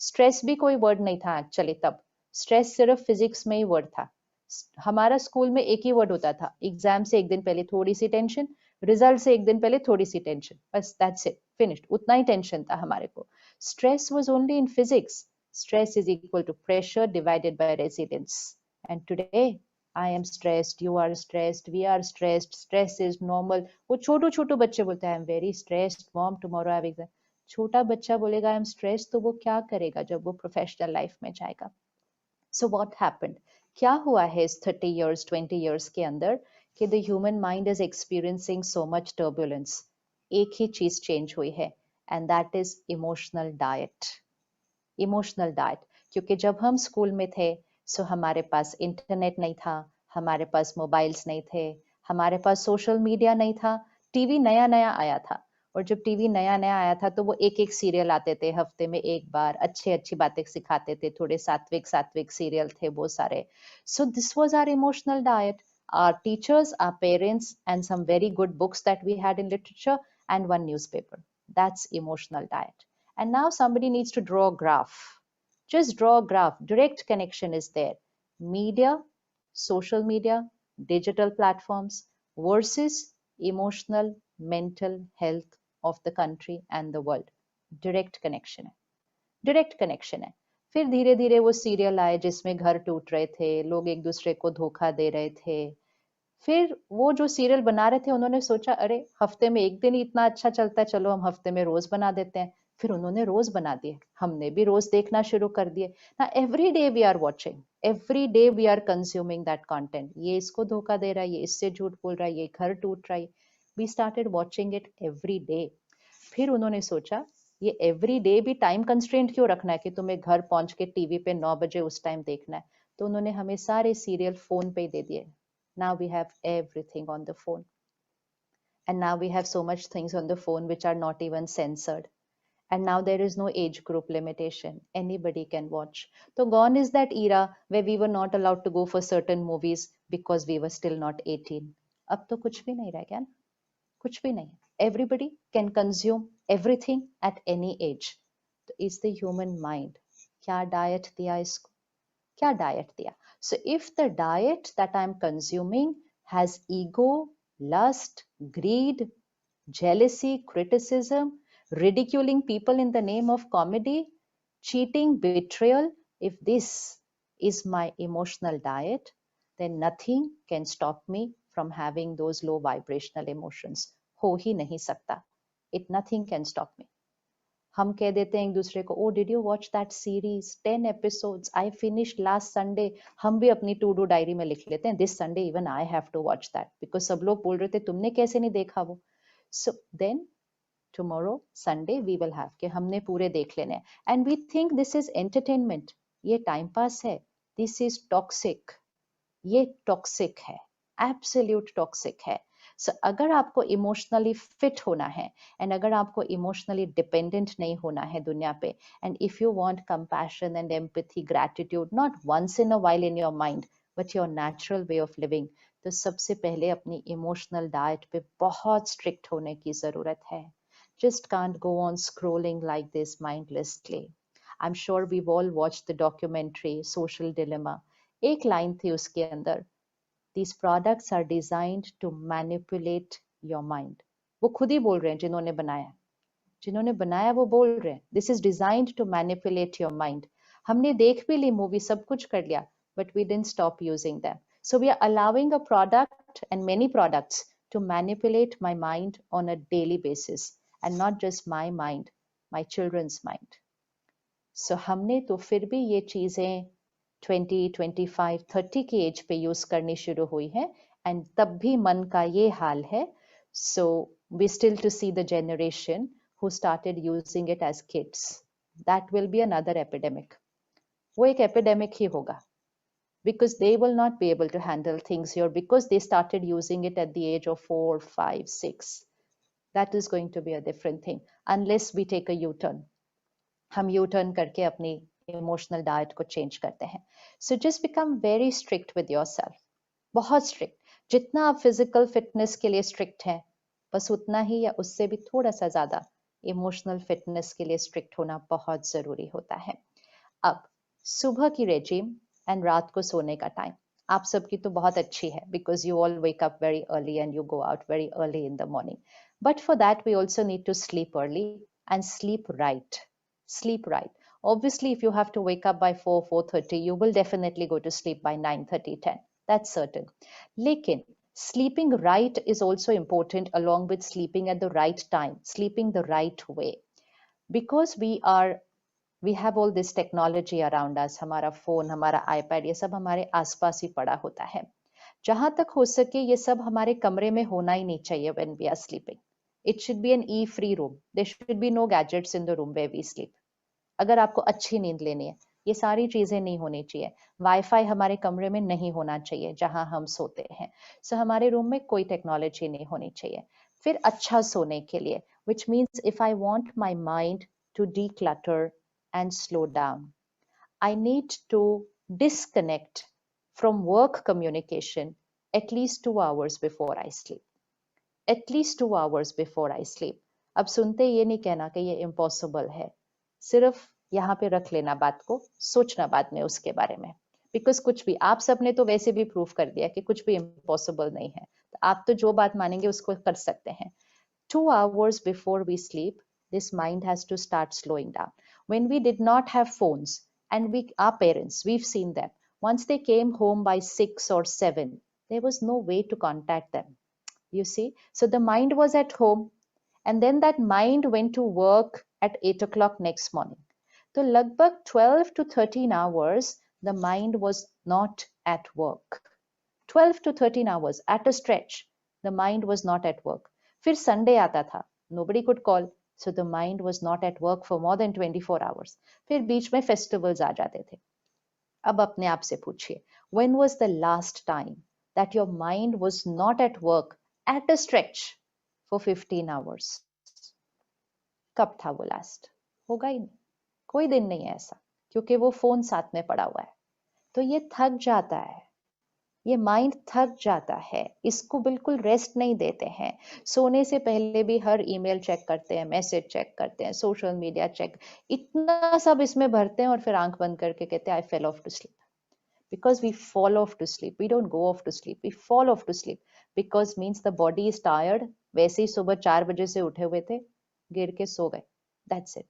Stress भी कोई वर्ड नहीं था एक्चुअली तब. स्ट्रेस सिर्फ फिजिक्स में ही वर्ड था. हमारा स्कूल में एक ही वर्ड होता था, एग्जाम से एक दिन पहले थोड़ी सी टेंशन, रिजल्ट से एक दिन पहले थोड़ी सी टेंशन, बस दैट्स इट, फिनिश्ड. उतना ही टेंशन था हमारे को. Stress was only in physics. Stress is equal to pressure divided by resilience. And today I am stressed, you are stressed, we are stressed, stress is normal. वो छोटू छोटू बच्चे बोलते हैं I am very stressed mom, tomorrow I have exam. छोटा बच्चा बोलेगा I am stress, तो वो क्या करेगा जब वो प्रोफेशनल लाइफ में जाएगा. सो व्हाट हैपेंड, क्या हुआ है इस 30 इयर्स 20 इयर्स के अंदर कि the human mind is experiencing so much turbulence. एक ही चीज चेंज हुई है and that is emotional diet. Emotional diet. क्योंकि जब हम स्कूल में थे सो हमारे पास इंटरनेट नहीं था, हमारे पास मोबाइल्स नहीं थे, हमारे पास सोशल मीडिया नहीं था, टीवी नया नया आया था. और जब टीवी नया नया आया था तो वो एक एक सीरियल आते थे हफ्ते में एक बार, अच्छी अच्छी बातें सिखाते थे, थोड़े सात्विक सात्विक सीरियल थे वो सारे. So this was our emotional diet. Our teachers, our parents, and some very good books that we had in literature, and one newspaper. That's emotional diet. And now somebody needs to draw a graph. Just draw a graph. Direct connection is there. Media, social media, digital platforms versus emotional, mental health of the country and the world. Direct connection है. Direct connection है. फिर धीरे धीरे वो serial आए जिसमें घर टूट रहे थे, लोग एक दूसरे को धोखा दे रहे थे. फिर वो जो सीरियल बना रहे थे उन्होंने सोचा अरे हफ्ते में एक दिन ही इतना अच्छा चलता है, चलो हम हफ्ते में रोज बना देते हैं. फिर उन्होंने रोज बना दिए, हमने भी रोज देखना शुरू कर दिए. ना every day we are watching, every day we are consuming that content. ये इसको धोखा दे रहा है, ये इससे झूठ बोल रहा है, ये घर टूट रहा है. We started watching it every day. फिर उन्होंने सोचा ये एवरी डे भी टाइम कंस्ट्रेंट क्यों रखना है कि तुम्हें घर पहुंच के टीवी पे 9 बजे उस टाइम देखना है. तो उन्होंने हमें सारे सीरियल फोन पे ही दे दिए. Now we have everything on the phone. And now we have so much things on the phone which are not even censored. And now there is no age group limitation. Anybody can watch. So gone is that era where we were not allowed to go for certain movies because we were still not 18. अब तो कुछ भी नहीं रह गया ना, कुछ भी नहीं. Everybody can consume everything at any age. तो is the human mind. क्या diet दिया इसको? क्या diet दिया? So if the diet that I'm consuming has ego, lust, greed, jealousy, criticism, ridiculing people in the name of comedy, cheating, betrayal, if this is my emotional diet, then nothing can stop me from having those low vibrational emotions. हो ही नहीं सकता. Nothing can stop me. हम कह देते हैं एक दूसरे को, oh did you watch that series 10 episodes I finished last Sunday. हम भी अपनी टू डू डायरी में लिख लेते हैं this Sunday even I have to watch that because सब लोग बोल रहे थे तुमने कैसे नहीं देखा वो. So then tomorrow Sunday we will have कि हमने पूरे देख लेने हैं. And we think this is entertainment, ये टाइम पास है. दिस इज टॉक्सिक, ये टॉक्सिक है, एब्सोल्यूट टॉक्सिक है. So, अगर आपको इमोशनली फिट होना है एंड अगर आपको इमोशनली डिपेंडेंट नहीं होना है दुनिया पे, and if you want compassion and empathy, gratitude, not once in a while in your mind but your natural way of living, तो सबसे पहले अपनी इमोशनल डाइट पे बहुत स्ट्रिक्ट होने की जरूरत है. Just can't go on scrolling like this mindlessly. I'm sure we've all watched the documentary Social Dilemma. एक लाइन थी उसके अंदर, these products are designed to manipulate your mind. वो खुद ही बोल रहे हैं जिन्होंने बनाया वो बोल रहे हैं this is designed to manipulate your mind. हमने देख भी ली मूवी, सब कुछ कर लिया, but we didn't stop using them. So we are allowing a product and many products to manipulate my mind on a daily basis, and not just my mind, my children's mind. So हमने तो फिर भी ये चीजें 20, 25, 30 की as पे use करनी शुरू हुई है, एंड तब भी मन का ये हाल है. सो we still to see the generation who started using it as kids. That will be another epidemic. वो एक epidemic ही होगा, because they will not be able to handle things here because they started using it at the age of 4, 5, 6. That is going to be a different thing unless we take a U-turn. हम U-turn करके अपनी emotional diet को change करते हैं. So just become very strict with yourself. बहुत strict. जितना आप physical fitness के लिए strict हैं, बस उतना ही या उससे भी थोड़ा सा ज्यादा इमोशनल फिटनेस के लिए स्ट्रिक्ट होना बहुत जरूरी होता है. अब सुबह की रेजिम एंड रात को सोने का टाइम आप सबकी तो बहुत अच्छी है, because you all wake up very early and you go out very early in the morning. But for that we also need to sleep early and sleep right. Sleep right. Obviously, if you have to wake up by 4, 4:30, you will definitely go to sleep by 9:30, 10. That's certain. Lekin sleeping right is also important along with sleeping at the right time, sleeping the right way. Because we have all this technology around us, हमारा phone, हमारा iPad, ये सब हमारे आसपास ही पड़ा होता है. जहां तक हो सके ये सब हमारे कमरे में होना ही नहीं चाहिए when we are sleeping. It should be an E-free room. There should be no gadgets in the room where we sleep. अगर आपको अच्छी नींद लेनी है, ये सारी चीजें नहीं होनी चाहिए. वाईफाई हमारे कमरे में नहीं होना चाहिए जहां हम सोते हैं. सो हमारे रूम में कोई टेक्नोलॉजी नहीं होनी चाहिए. फिर अच्छा सोने के लिए, which means if I want my mind to declutter and slow down, I need to disconnect from work communication at least 2 hours before I sleep. At least 2 hours before I sleep. अब सुनते ये नहीं कहना कि ये impossible है, सिर्फ यहाँ पे रख लेना बात को, सोचना बाद में उसके बारे में. बिकॉज कुछ भी आप सबने तो वैसे भी प्रूव कर दिया कि कुछ भी इम्पॉसिबल नहीं है, तो आप तो जो बात मानेंगे उसको कर सकते हैं. 2 hours before we sleep, this mind has to start slowing down. When we did not have phones, and our parents, we've seen them, once they came home by 6 or 7, there was no way to contact them. You see, so the mind was at home, and then that mind went to work at 8 o'clock next morning. So lagbhag 12 to 13 hours, the mind was not at work. 12 to 13 hours at a stretch, the mind was not at work. फिर Sunday आता था, nobody could call, so the mind was not at work for more than 24 hours. फिर बीच में festivals आ जाते थे. अब अपने आप से पूछिए, when was the last time that your mind was not at work at a stretch for 15 hours? कब था वो लास्ट? होगा ही नहीं, कोई दिन नहीं है ऐसा, क्योंकि वो फोन साथ में पड़ा हुआ है. तो ये थक जाता है, ये माइंड थक जाता है, इसको बिल्कुल रेस्ट नहीं देते हैं. सोने से पहले भी हर ईमेल चेक करते हैं, मैसेज चेक करते हैं, सोशल मीडिया चेक, इतना सब इसमें भरते हैं और फिर आंख बंद करके कहते हैं I fell off to sleep. Because we fall off to sleep, we don't go off to sleep, we fall off to sleep, because means the body is tired. वैसे ही सुबह 4 बजे से उठे हुए थे, गिर के सो गए, that's it.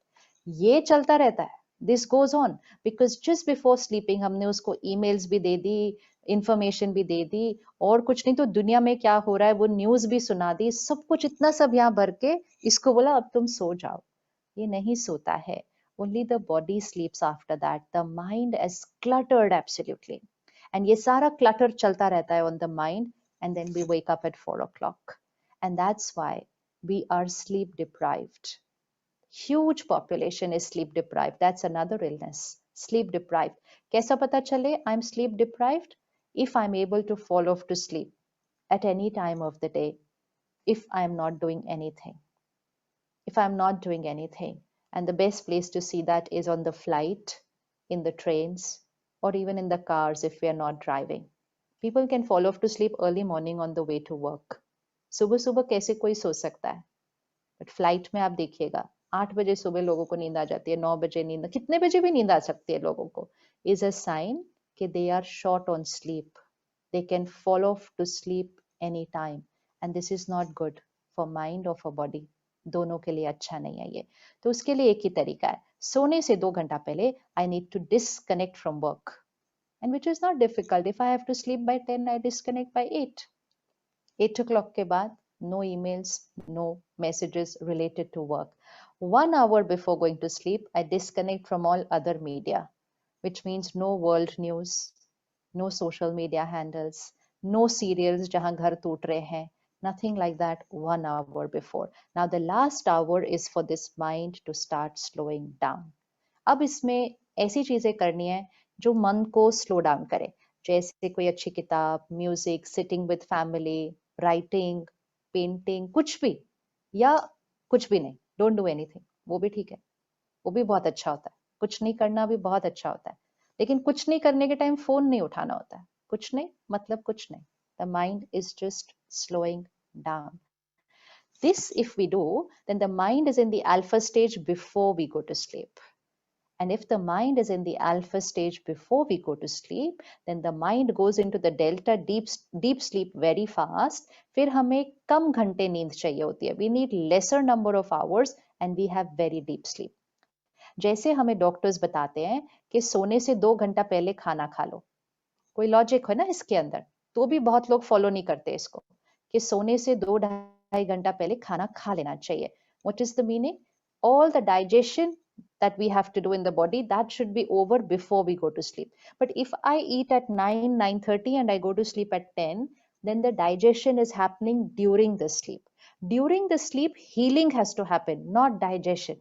ये चलता रहता है, this goes on, because just before sleeping हमने उसको emails भी दे दी, information भी दे दी, और कुछ नहीं तो दुनिया में क्या हो रहा है वो न्यूज भी सुना दी, सब कुछ इतना सब यहाँ भर के इसको बोला अब तुम सो जाओ. ये नहीं सोता है. Only the body sleeps after that. The mind is cluttered absolutely. And ये सारा clutter चलता रहता है on the mind, and then we wake up at 4 o'clock. And that's why we are sleep deprived. Huge population is sleep deprived. That's another illness. Sleep deprived. कैसा पता चले I'm sleep deprived? If I'm able to fall off to sleep at any time of the day, if I'm not doing anything. If I'm not doing anything. And the best place to see that is on the flight, in the trains, or even in the cars if we are not driving. People can fall off to sleep early morning on the way to work. सुबह सुबह कैसे कोई सो सकता है? But flight में आप देखिएगा 8 बजे सुबह लोगों को नींद आ जाती है, 9 बजे नींद, कितने बजे भी नींद आ सकती है लोगों को, is a sign कि they are short on sleep. They can fall off to sleep anytime, and this is not good for mind or for body. दोनों के लिए अच्छा नहीं है ये. तो उसके लिए एक ही तरीका है, सोने से 2 घंटा पहले I need to disconnect from work, and which is not difficult. If I have to sleep by 10, I disconnect by 8. 8 o'clock के बाद no emails, no messages related to work. 1 hour before going to sleep, I disconnect from all other media, which means no world news, no social media handles, no serials जहाँ घर टूट रहे हैं, nothing like that 1 hour before. Now the last hour is for this mind to start slowing down. अब इसमें ऐसी चीजें करनी है जो मन को स्लो डाउन करे, जैसे कोई अच्छी किताब, music, sitting with family, writing, painting, कुछ भी, या कुछ भी नहीं, डोंट डू एनीथिंग, वो भी ठीक है, वो भी बहुत अच्छा होता है. कुछ नहीं करना भी बहुत अच्छा होता है, लेकिन कुछ नहीं करने के टाइम फोन नहीं उठाना होता है. कुछ नहीं मतलब कुछ नहीं. The mind is just slowing down. This if we do, then the mind is in the alpha stage before we go to sleep. And if the mind is in the alpha stage before we go to sleep, then the mind goes into the delta deep sleep very fast. फिर हमें कम घंटे नींद चाहिए होती है. We need lesser number of hours and we have very deep sleep. जैसे हमें doctors बताते हैं कि सोने से 2 घंटा पहले खाना खा लो. कोई लॉजिक है ना इसके अंदर, तो भी बहुत लोग फॉलो नहीं करते इसको, कि सोने से 2-2.5 घंटा पहले खाना खा लेना चाहिए. What is the meaning? All the digestion that we have to do in the body, that should be over before we go to sleep. But if I eat at 9:30 and I go to sleep at 10, then the digestion is happening during the sleep. During the sleep, healing has to happen, not digestion.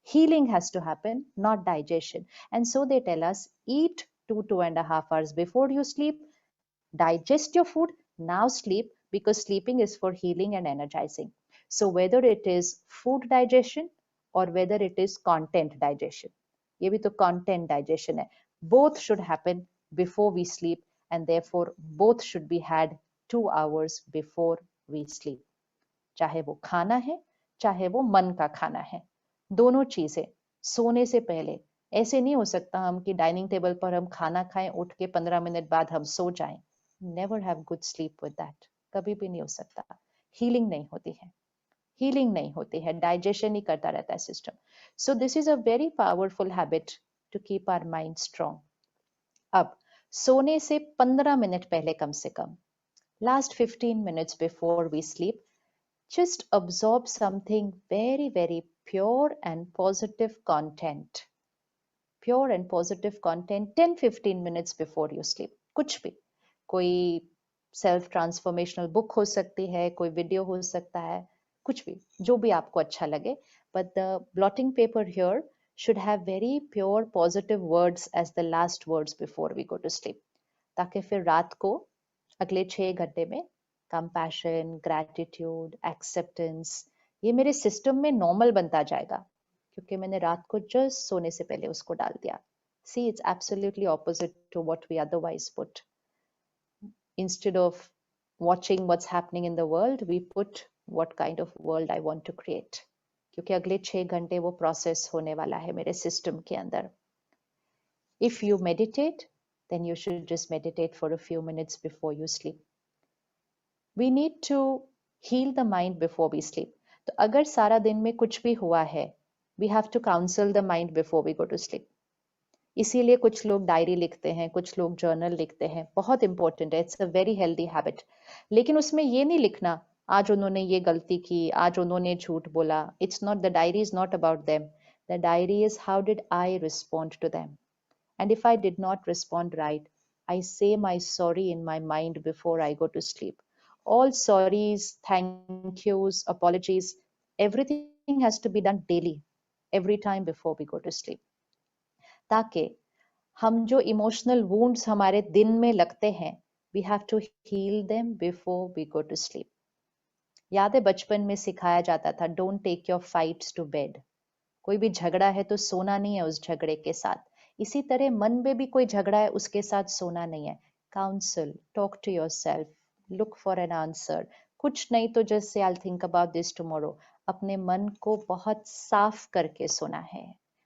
Healing has to happen, not digestion. And so they tell us, eat 2.5 hours before you sleep, digest your food, now sleep, because sleeping is for healing and energizing. So whether it is food digestion or whether it is content digestion, ये भी तो content digestion है, both should happen before we sleep, and therefore both should be had 2 hours before we sleep. चाहे वो खाना है, चाहे वो मन का खाना है, दोनों चीजें सोने से पहले. ऐसे नहीं हो सकता हम कि डाइनिंग टेबल पर हम खाना खाएं, उठ के 15 मिनट बाद हम सो जाएं. Never have good sleep with that. कभी भी नहीं हो सकता. हीलिंग नहीं होती है, हीलिंग नहीं होती है, डाइजेशन ही करता रहता है system. So this is a very powerful habit to keep our mind strong. अब सोने से 15 मिनट पहले कम से कम, last 15 minutes before we sleep, just absorb something very, very pure and positive content. Pure and positive content 10-15 minutes before you sleep. कुछ भी, कोई सेल्फ ट्रांसफॉर्मेशनल बुक हो सकती है, कोई वीडियो हो सकता है, कुछ भी, जो भी आपको अच्छा लगे. But the blotting paper here should have very pure positive words as the last words before we go to sleep. ताकि फिर रात को अगले 6 घंटे में कंपैशन, ग्रैटिट्यूड, एक्सेप्टेंस, ये मेरे सिस्टम में नॉर्मल बनता जाएगा, क्योंकि मैंने रात को जस्ट सोने से पहले उसको डाल दिया. See, it's absolutely opposite to what we otherwise put. Instead of watching what's happening in the world, we put what kind of world I want to create. क्योंकि अगले 6 घंटे वो प्रोसेस होने वाला है मेरे सिस्टम के अंदर. If you meditate, then you should just meditate for a few minutes before you sleep. We need to heal the mind before we sleep. तो अगर सारा दिन में कुछ भी हुआ है, we have to counsel the mind before we go to sleep. इसीलिए कुछ लोग डायरी लिखते हैं, कुछ लोग जर्नल लिखते हैं, बहुत इंपॉर्टेंट है, it's a very healthy habit. लेकिन उसमें ये नहीं लिखना आज उन्होंने ये गलती की, आज उन्होंने झूठ बोला. It's not, the diary is not about them. The diary is how did I respond to them, and if I did not respond right, I say my sorry in my mind before I go to sleep. All sorries, thank yous, apologies, everything has to be done daily, every time before we go to sleep. ताकि हम जो emotional wounds हमारे दिन में लगते हैं, we have to heal them before we go to sleep. याद है बचपन में सिखाया जाता था, don't take your fights to bed. कोई भी झगड़ा है तो सोना नहीं है उस झगड़े के साथ. इसी तरह मन में भी कोई झगड़ा है, उसके साथ सोना नहीं है. Counsel, talk to yourself, look for an answer. कुछ नहीं तो just say I'll think about this tomorrow. अपने मन को बहुत साफ करके सोना है.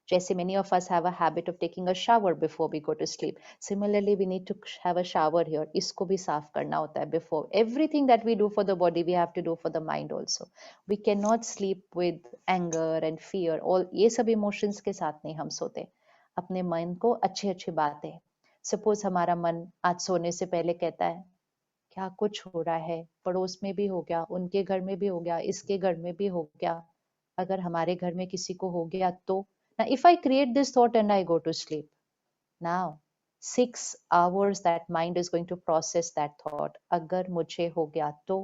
Jesse, many of us have a habit of taking a shower before we go to sleep. Similarly, we need to have a shower here. Isko bhi saaf karna hota hai before. Everything that we do for the body, we have to do for the mind also. We cannot sleep with anger and fear. All ये सब emotions के साथ नहीं हम सोते. अपने मन को अच्छी अच्छी बातें. Suppose हमारा मन आज सोने से पहले कहता है क्या कुछ हो रहा है, पड़ोस में भी हो गया, उनके घर में भी हो गया, इसके घर में भी हो गया, अगर हमारे घर में किसी को हो गया तो. Now, if I create this thought and I go to sleep, now 6 hours that mind is going to process that thought. अगर मुझे हो गया तो,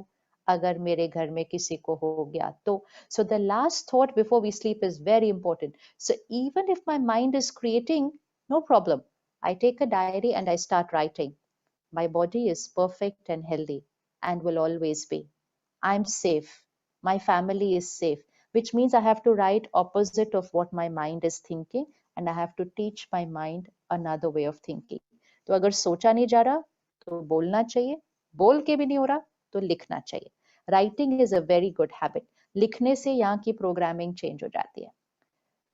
अगर मेरे घर में किसी को हो गया तो. So the last thought before we sleep is very important. So even if my mind is creating, no problem. I take a diary and I start writing. My body is perfect and healthy and will always be. I'm safe. My family is safe, which means I have to write opposite of what my mind is thinking and I have to teach my mind another way of thinking. तो अगर सोचा नहीं जा रहा तो बोलना चाहिए, बोल के भी नहीं हो रहा तो लिखना चाहिए. Writing is a very good habit. लिखने से यहाँ की प्रोग्रामिंग चेंज हो जाती है.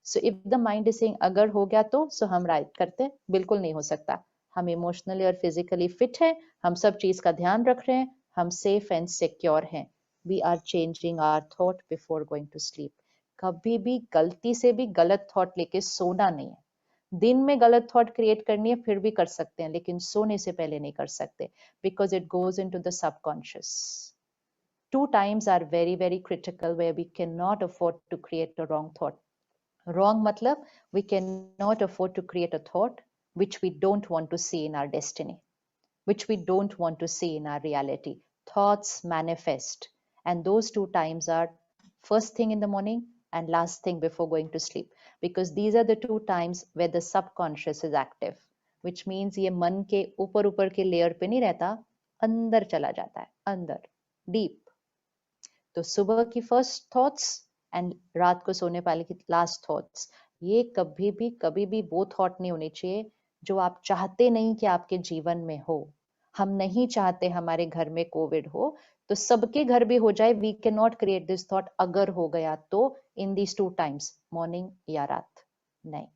So if the mind is saying अगर हो गया तो, so हम राइट करते हैं, बिल्कुल नहीं हो सकता. हम इमोशनली और फिजिकली फिट हैं, हम सब चीज का ध्यान रख रहे हैं, हम सेफ एंड सिक्योर हैं. We are changing our thought before going to sleep. कभी भी गलती से भी गलत थॉट लेके सोना नहीं है. दिन में गलत थॉट क्रिएट करनी है फिर भी कर सकते हैं, लेकिन सोने से पहले नहीं कर सकते, because it goes into the subconscious. 2 times are very very critical where we cannot afford to create a wrong thought. Wrong matlab, we cannot afford to create a thought which we don't want to see in our destiny, which we don't want to see in our reality. Thoughts manifest, and those 2 times are first thing in the morning and last thing before going to sleep, because these are the 2 times where the subconscious is active, which means ये मन के ऊपर ऊपर के layer पे नहीं रहता, अंदर चला जाता है, अंदर डीप. तो सुबह की फर्स्ट थॉट्स एंड रात को सोने वाले की लास्ट थॉट्स, ये कभी भी वो थॉट नहीं होनी चाहिए जो आप चाहते नहीं कि आपके जीवन में हो. हम नहीं चाहते हमारे घर में कोविड हो, तो सबके घर भी हो जाए. We can not create this thought अगर हो गया तो इन दीज 2 times, मॉर्निंग या रात. नहीं,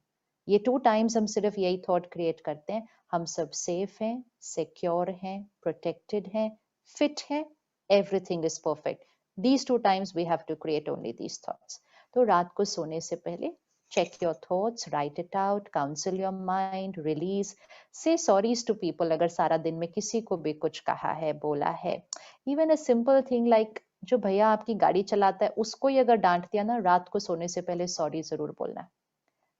ये 2 times हम सिर्फ यही थॉट क्रिएट करते हैं, हम सब सेफ हैं, सिक्योर हैं, प्रोटेक्टेड हैं, फिट हैं, everything is perfect. These 2 times we have to create only these thoughts. तो रात को सोने से पहले check your thoughts, write it out, counsel your mind, release, say sorries to people अगर सारा दिन में किसी को भी कुछ कहा है, बोला है. Even a simple thing like जो भैया आपकी गाड़ी चलाता है उसको ही अगर डांट दिया ना, रात को सोने से पहले सॉरी जरूर बोलना है.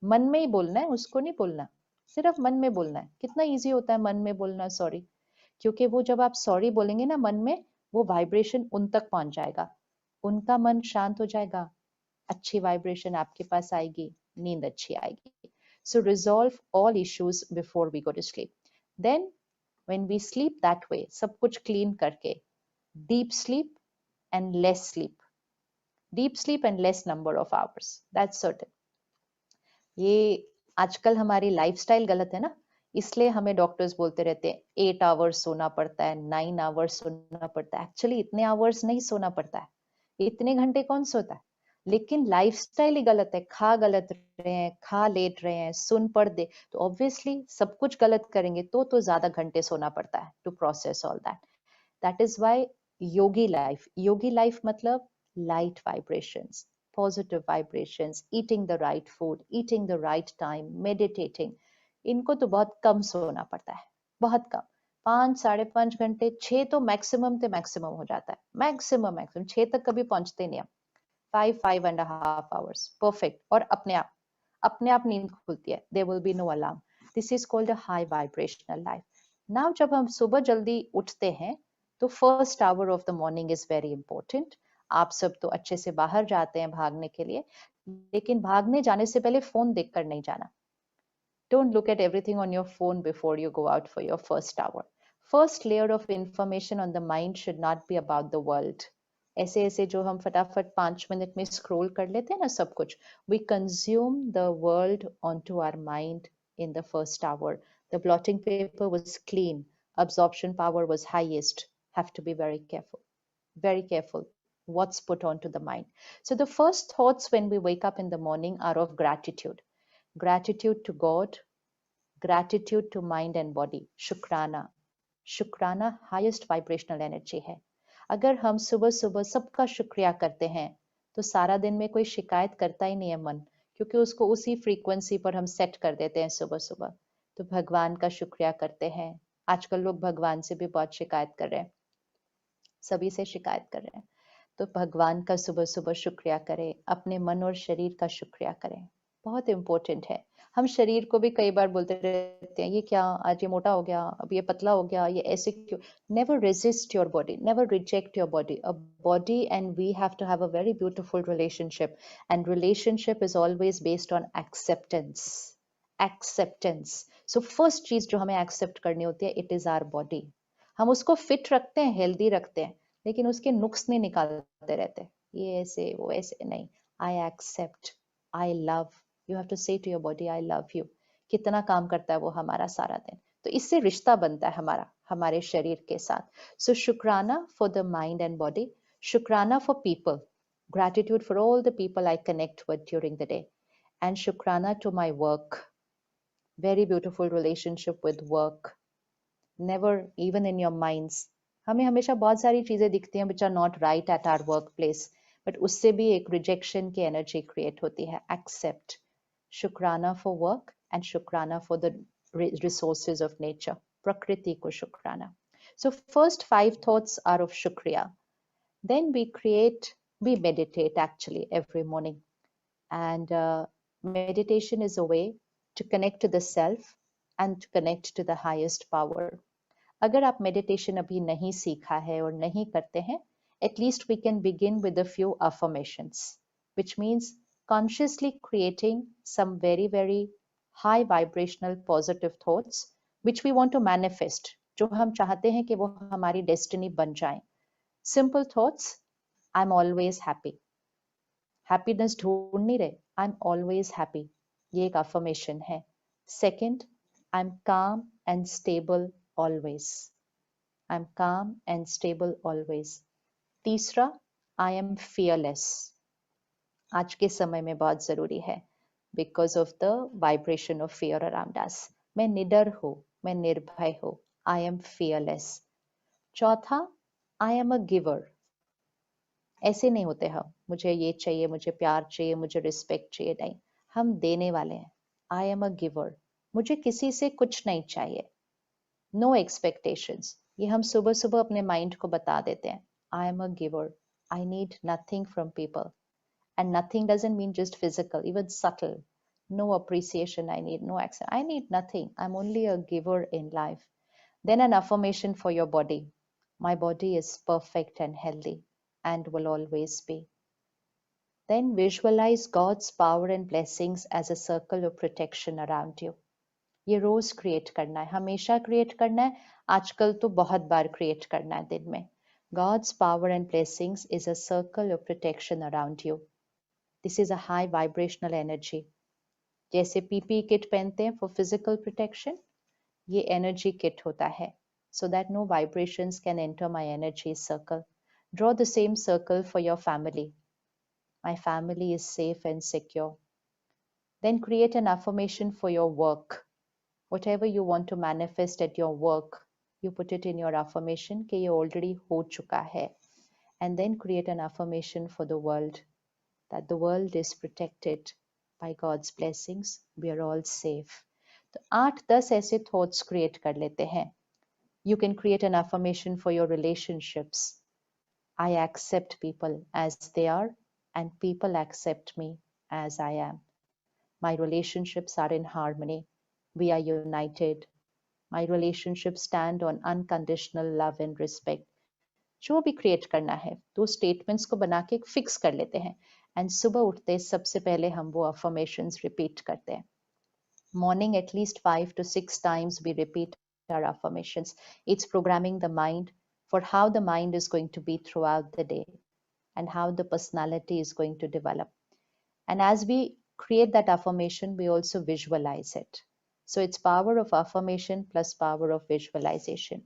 मन में ही बोलना है, उसको नहीं बोलना, सिर्फ मन में बोलना है. कितना ईजी होता है मन में बोलना सॉरी, क्योंकि वो जब आप सॉरी बोलेंगे ना मन में, वो वाइब्रेशन उन तक पहुंच जाएगा, उनका मन शांत हो जाएगा, अच्छी वाइब्रेशन आपके पास आएगी, नींद अच्छी आएगी. So resolve all issues before we go to sleep. Then when we sleep that way, सब कुछ क्लीन करके, deep sleep and less sleep, deep sleep and less number of hours, that's certain. ये आजकल हमारी लाइफस्टाइल गलत है ना, इसलिए हमें डॉक्टर्स बोलते रहते हैं 8 आवर्स सोना पड़ता है, 9 आवर्स सोना पड़ता है. एक्चुअली इतने आवर्स नहीं सोना पड़ता है, इतने घंटे कौन सोता है, लेकिन लाइफस्टाइल ही गलत है. खा गलत रहे हैं, खा लेट रहे हैं, सुन पढ़ दे, तो ऑब्वियसली सब कुछ गलत करेंगे तो ज्यादा घंटे सोना पड़ता है to process all that. That is why yogi life मतलब light vibrations, positive vibrations, eating the right food, eating the right time, meditating, इनको तो बहुत कम सोना पड़ता है, बहुत कम. 5 साढ़े 5 घंटे, 6 तो मैक्सिमम से मैक्सिमम हो जाता है, मैक्सिमम 6 तक कभी पहुंचते नहीं हम. 5.5 hours परफेक्ट, और अपने आप नींद खुलती है. there will be no alarm. This is called a high vibrational life. Now जब हम सुबह जल्दी उठते हैं तो first hour of the morning is very important. आप सब तो अच्छे से बाहर जाते हैं भागने के लिए, लेकिन भागने जाने से पहले फोन देखकर नहीं जाना. Don't look at everything on your phone before you go out for your first hour. First layer of information on the mind should not be about the world. ऐसे जो हम फटाफट 5 मिनट में स्क्रॉल कर लेते हैं ना सब कुछ, we consume the world onto our mind in the first hour. The blotting paper was clean, absorption power was highest. Have to be very careful what's put onto the mind. So the first thoughts when we wake up in the morning are of gratitude. gratitude to God, gratitude to mind and body. शुक्राना, शुक्राना highest vibrational energy है. अगर हम सुबह सुबह सबका शुक्रिया करते हैं तो सारा दिन में कोई शिकायत करता ही नहीं है मन, क्योंकि उसको उसी फ्रीक्वेंसी पर हम सेट कर देते हैं सुबह सुबह. तो भगवान का शुक्रिया करते हैं. आजकल लोग भगवान से भी बहुत शिकायत कर रहे हैं, सभी से शिकायत कर रहे हैं. तो भगवान का सुबह सुबह शुक्रिया करें, अपने मन और शरीर का शुक्रिया करें. बहुत इंपॉर्टेंट है. हम शरीर को भी कई बार बोलते रहते हैं, ये क्या, आज ये मोटा हो गया, अब ये पतला हो गया, ये ऐसे क्यों. Never resist your body, never reject your body. A body and we have to have a very beautiful relationship, and relationship is always based on acceptance. Acceptance. So first चीज जो हमें एक्सेप्ट करनी होती है, इट इज आवर बॉडी. हम उसको fit रखते हैं, हेल्दी रखते हैं, लेकिन उसके नुक्स नहीं निकालते रहते, ये ऐसे वो ऐसे नहीं. I accept, I love. You have to say to your body I love you. कितना काम करता है वो हमारा सारा दिन. तो इससे रिश्ता बनता है हमारा हमारे शरीर के साथ. So shukrana for the mind and body, shukrana for people, gratitude for all the people I connect with during the day, and shukrana to my work. Very beautiful relationship with work. Never even in your minds. हमें हमेशा बहुत सारी चीजें दिखती हैं which are not right at our workplace, but उससे भी एक rejection की energy create होती है. Accept. शुक्राना for work and शुक्राना for the resources of nature. प्रकृति को शुक्राना. So first 5 thoughts are of shukriya. Then we meditate actually every morning. And meditation is a way to connect to the self and to connect to the highest power. अगर आप meditation अभी नहीं सीखा है और नहीं करते हैं, at least we can begin with a few affirmations, which means consciously creating some very, very high vibrational positive thoughts, which we want to manifest, जो हम चाहते हैं कि वो हमारी destiny बन जाए. Simple thoughts, I'm always happy. Happiness ढूंढ नहीं रहे, I'm always happy. ये एक affirmation है. Second, I'm calm and stable always. I'm calm and stable always. तीसरा, I am fearless. आज के समय में बहुत जरूरी है because of the vibration of fear around us. मैं निडर हूँ, मैं निर्भय हूँ. I am fearless. चौथा, I am a giver. ऐसे नहीं होते हम, मुझे ये चाहिए, मुझे प्यार चाहिए, मुझे रिस्पेक्ट चाहिए, नहीं. हम देने वाले हैं. I am a giver. मुझे किसी से कुछ नहीं चाहिए. No expectations. ये हम सुबह सुबह अपने माइंड को बता देते हैं. I am a giver. I need nothing from people. And nothing doesn't mean just physical, even subtle. No appreciation I need, no accent. I need nothing. I'm only a giver in life. Then an affirmation for your body. My body is perfect and healthy and will always be. Then visualize God's power and blessings as a circle of protection around you. ये रोज create करना है, हमेशा create करना है, आजकल तो बहुत बार create करना है दिन में. God's power and blessings is a circle of protection around you. This is a high vibrational energy. जैसे PPE किट पहनते हैं for physical protection, ये energy kit होता है, so that no vibrations can enter my energy circle. Draw the same circle for your family. My family is safe and secure. Then create an affirmation for your work. Whatever you want to manifest at your work, you put it in your affirmation कि ये already हो चुका है. And then create an affirmation for the world, that the world is protected by God's blessings. We are all safe. तो 8-10 ऐसे thoughts create कर लेते हैं. You can create an affirmation for your relationships. I accept people as they are, and people accept me as I am. My relationships are in harmony. We are united. My relationships stand on unconditional love and respect. जो भी create करना है, तो statements को बना के fix कर लेते हैं, एंड सुबह उठते सबसे पहले हम वो अफर्मेशंस रिपीट करते हैं. Morning at least 5 to 6 times we repeat our affirmations. It's programming the mind for how the mind is going to be throughout the day and how the personality is going to develop. And as we create that affirmation, we also visualize it. So it's power of affirmation plus power of visualization.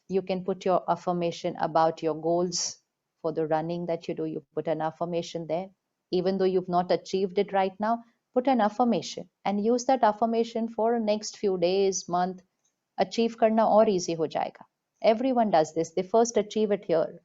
You can put your affirmation about your goals for the running that you do. You put an affirmation there. Even though you've not achieved it right now, put an affirmation and use that affirmation for next few days, month. Achieve करना और easy हो जाएगा. Everyone does this. They first achieve it here,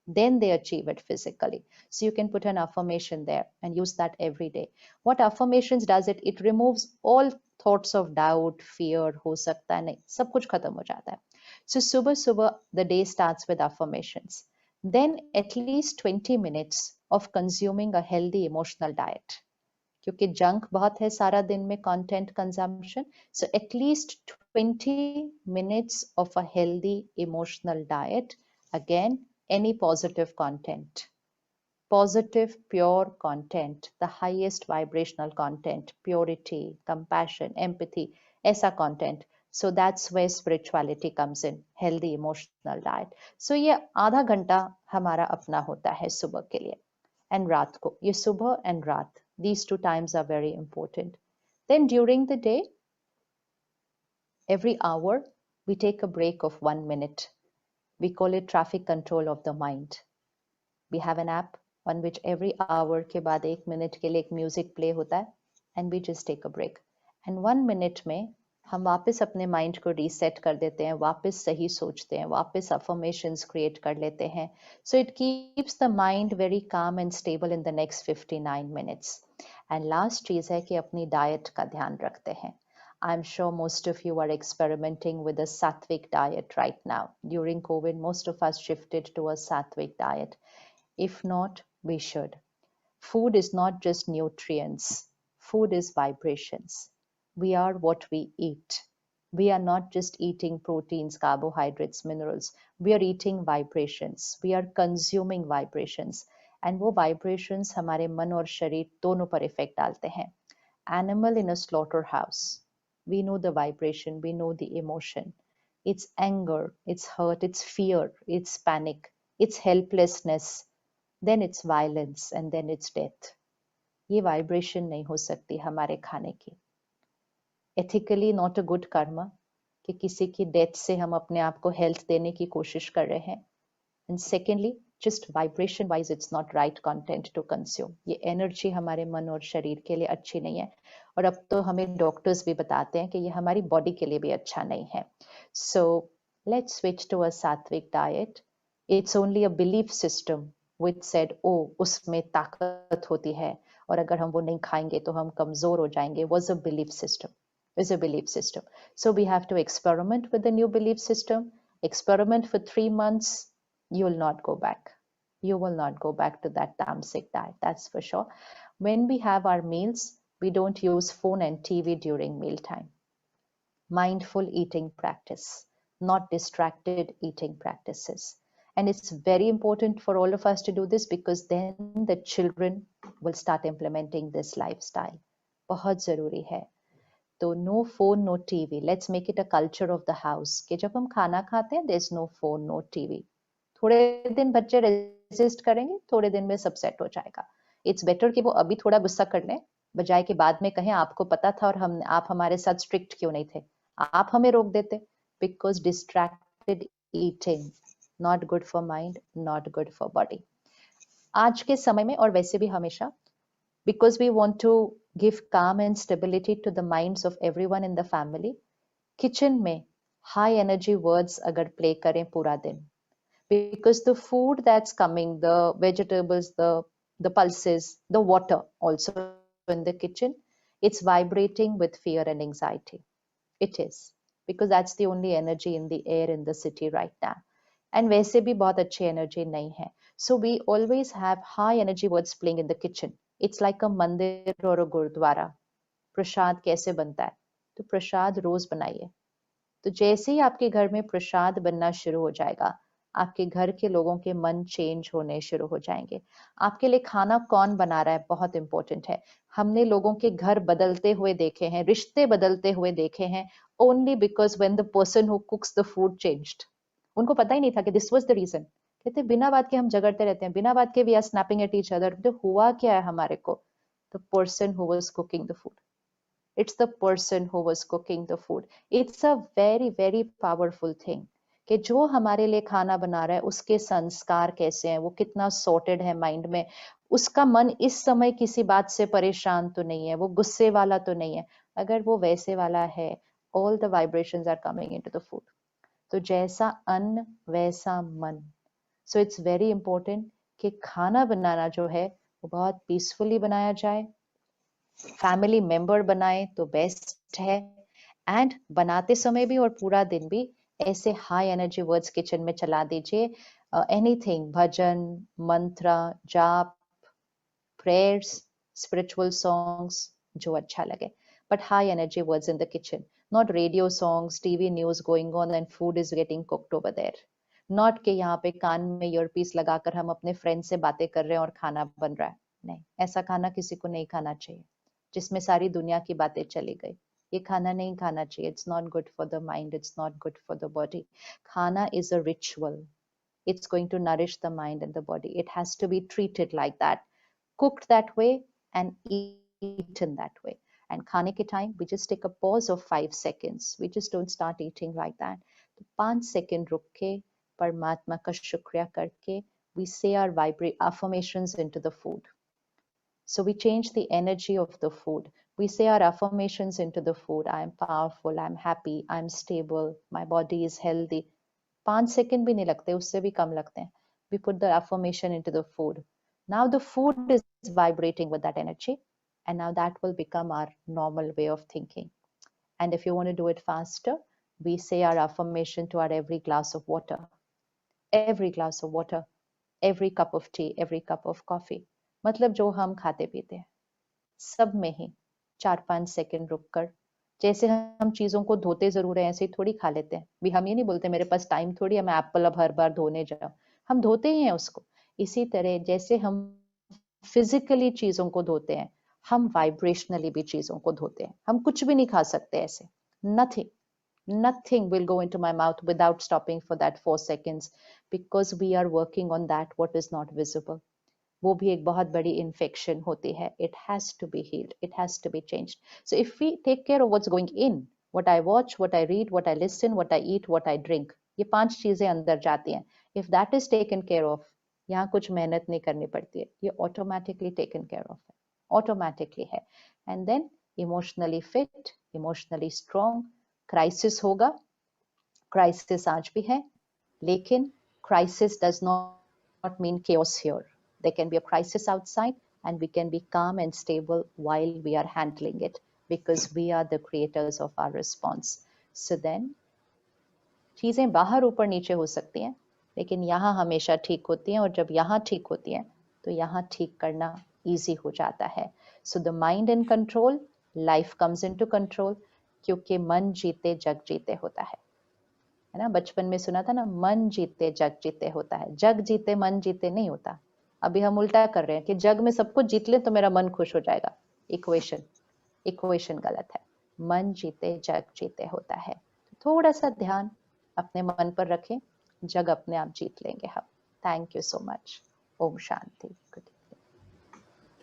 then they achieve it physically. So you can put an affirmation there and use that every day. What affirmations does it? It removes all thoughts of doubt, fear, हो सकता है नहीं, सब कुछ खत्म हो जाता है. So सुबह सुबह the day starts with affirmations. Then at least 20 minutes of consuming a healthy emotional diet. क्योंकि जंक बहुत है सारा दिन में content consumption. So at least 20 minutes of a healthy emotional diet. Again, any positive content. Positive, pure content, the highest vibrational content, purity, compassion, empathy, ऐसा content. So that's where spirituality comes in, healthy emotional diet. So ये आधा घंटा हमारा अपना होता है सुबह के लिए. And रात को, ये सुबह and रात, these two times are very important. Then during the day, every hour, we take a break of 1 minute. We call it traffic control of the mind. We have an app on which every hour के बाद 1 minute के लिए एक music play होता है and we just take a break. And 1 minute में हम वापस अपने mind को reset कर देते हैं, वापस सही सोचते हैं, वापस affirmations create कर लेते हैं. So it keeps the mind very calm and stable in the next 59 minutes. And last चीज़ है कि अपनी diet का ध्यान रखते हैं. I'm sure most of you are experimenting with a sattvic diet right now. During COVID, most of us shifted to a sattvic diet. If not, we should. Food is not just nutrients. Food is vibrations. We are what we eat. We are not just eating proteins, carbohydrates, minerals. We are eating vibrations. We are consuming vibrations. And वो vibrations हमारे मन और शरीर दोनों पर effect डालते हैं. Animal in a slaughterhouse. We know the vibration. We know the emotion. It's anger. It's hurt. It's fear. It's panic. It's helplessness. Then it's violence and then it's death. ये vibration नहीं हो सकती हमारे खाने की. Ethically not a good कर्म कि किसी की डेथ से हम अपने आप को हेल्थ देने की कोशिश कर रहे हैं. And secondly just vibration wise it's not right content to consume. ये एनर्जी हमारे मन और शरीर के लिए अच्छी नहीं है. और अब तो हमें डॉक्टर्स भी बताते हैं कि ये हमारी बॉडी के लिए भी अच्छा नहीं है. So let's switch to a sattvic diet. It's only a belief system which said, oh, उसमें ताकत होती है और अगर हम वो नहीं खाएंगे तो हम कमजोर हो जाएंगे, was a belief system. Is a belief system. So we have to experiment with the new belief system. Experiment for 3 months. You will not go back. You will not go back to that tamasic diet. That's for sure. When we have our meals, we don't use phone and TV during mealtime. Mindful eating practice, not distracted eating practices. And it's very important for all of us to do this because then the children will start implementing this lifestyle. बहुत जरूरी है. तो no phone, no TV. Let's make it a culture of the house. कि जब हम खाना खाते हैं, there's no phone, no TV. थोड़े दिन बच्चे resist करेंगे, थोड़े दिन में सब set हो जाएगा. It's better कि वो अभी थोड़ा गुस्सा कर लें, बजाय कि बाद में कहें आपको पता था और आप हमारे साथ strict क्यों नहीं थे. आप हमें रोक देते. Because distracted eating. Not good for mind, not good for body. आज के समय में और वैसे भी हमेशा, because we want to give calm and stability to the minds of everyone in the family, kitchen में high energy words अगर play करें पूरा दिन, because the food that's coming, the vegetables, the pulses, the water also in the kitchen, it's vibrating with fear and anxiety. It is, because that's the only energy in the air in the city right now. And वैसे भी बहुत अच्छी energy नहीं है. So we always have high energy words playing in the kitchen. It's like a मंदिर और a gurdwara. प्रसाद कैसे बनता है? तो प्रसाद रोज बनाइए. तो जैसे ही आपके घर में प्रसाद बनना शुरू हो जाएगा, आपके घर के लोगों के मन चेंज होने शुरू हो जाएंगे. आपके लिए खाना कौन बना रहा है बहुत इंपॉर्टेंट है. हमने लोगों के घर बदलते हुए देखे हैं, रिश्ते बदलते हुए देखे हैं, only because when the person who cooks the food changed. उनको पता ही नहीं था कि दिस वाज द रीजन. कहते बिना बात के हम झगड़ते रहते हैं, बिना बात के we are snapping at each other. तो हुआ क्या है हमारे को? The person who was cooking the food. It's the person who was cooking the food. It's a very, very powerful thing. कि जो हमारे लिए खाना बना रहा है उसके संस्कार कैसे हैं, वो कितना sorted है माइंड में, उसका मन इस समय किसी बात से परेशान तो नहीं है, वो गुस्से वाला तो नहीं है। अगर वो वैसे वाला है, all the vibrations are coming into the food. तो जैसा अन्न वैसा मन। So it's very important कि खाना बनाना जो है वो बहुत पीसफुली बनाया जाए, फैमिली मेंबर बनाए तो बेस्ट है, एंड बनाते समय भी और पूरा दिन भी ऐसे हाई एनर्जी वर्ड्स किचन में चला दीजिए, एनीथिंग, भजन, मंत्र, जाप, prayers, spiritual songs, जो अच्छा लगे, but high energy words in the kitchen, not radio songs, TV news going on and food is getting cooked over there. Not कि यहाँ पे कान में ईयरपीस लगाकर हम अपने फ्रेंड से बातें कर रहे हैं और खाना बन रहा है। नहीं, ऐसा खाना किसी को नहीं खाना चाहिए जिसमें सारी दुनिया की बातें चली गई। ये खाना नहीं खाना चाहिए। It's not good for the mind, it's not good for the body. खाना is a ritual. It's going to nourish the mind and the body. It has to be treated like that, cooked that way and eaten that way. And खाने के time we just take a pause of 5 seconds. We just don't start eating like that. तो 5 second रुक के परमात्मा का शुक्रिया करके we say our affirmations into the food. So we change the energy of the food. We say our affirmations into the food. I am powerful, I am happy, I am stable, my body is healthy. 5 second भी नहीं लगते, उससे भी कम लगते हैं. We put the affirmation into the food. Now the food is vibrating with that energy, and now that will become our normal way of thinking. And if you want to do it faster, we say our affirmation to our every glass of water. Every glass of water, every cup of tea, every cup of coffee. मतलब जो हम खाते पीते हैं सब में ही 4-5 second रुककर, जैसे हम चीजों को धोते जरूर है ऐसे ही थोड़ी खा लेते हैं भी। हम ये नहीं बोलते मेरे पास टाइम थोड़ी है, मैं एप्पल अब हर बार धोने जाऊं। हम धोते ही हैं उसको। इसी तरह जैसे हम फिजिकली चीजों को धोते हैं, हम वाइब्रेशनली भी चीजों को धोते हैं। हम कुछ भी नहीं खा सकते ऐसे, nothing will go into my mouth without stopping for that 4 seconds, because we are working on that what is not visible. वो भी एक बहुत बड़ी इन्फेक्शन होती है. It has to be healed. It has to be changed. So if we take care of what's going in, what I watch, what I read, what I listen, what I eat, what I drink, ये 5 चीजें अंदर जाती हैं. If that is taken care of, यहाँ कुछ मेहनत नहीं करनी पड़ती है, ये automatically taken care of है, automatically है. And then emotionally fit, emotionally strong. Crisis होगा, crisis आज भी है, लेकिन crisis does not mean chaos here. There can be a crisis outside and we can be calm and stable while we are handling it, because we are the creators of our response. So then चीजें बाहर ऊपर नीचे हो सकती हैं, लेकिन यहाँ हमेशा ठीक होती हैं, और जब यहाँ ठीक होती हैं तो यहाँ ठीक करना easy हो जाता है. So the mind in control, life comes into control, क्योंकि मन जीते जग जीते होता है ना. बचपन में सुना था ना, मन जीते जग जीते होता है. जग जीते मन जीते नहीं होता. अभी हम उल्टा कर रहे हैं कि जग में सब कुछ जीत ले तो मेरा मन खुश हो जाएगा. इक्वेशन गलत है. मन जीते जग जीते होता है. थोड़ा सा ध्यान अपने मन पर रखें, जग अपने आप जीत लेंगे हम. Thank you so much. ओम शांति.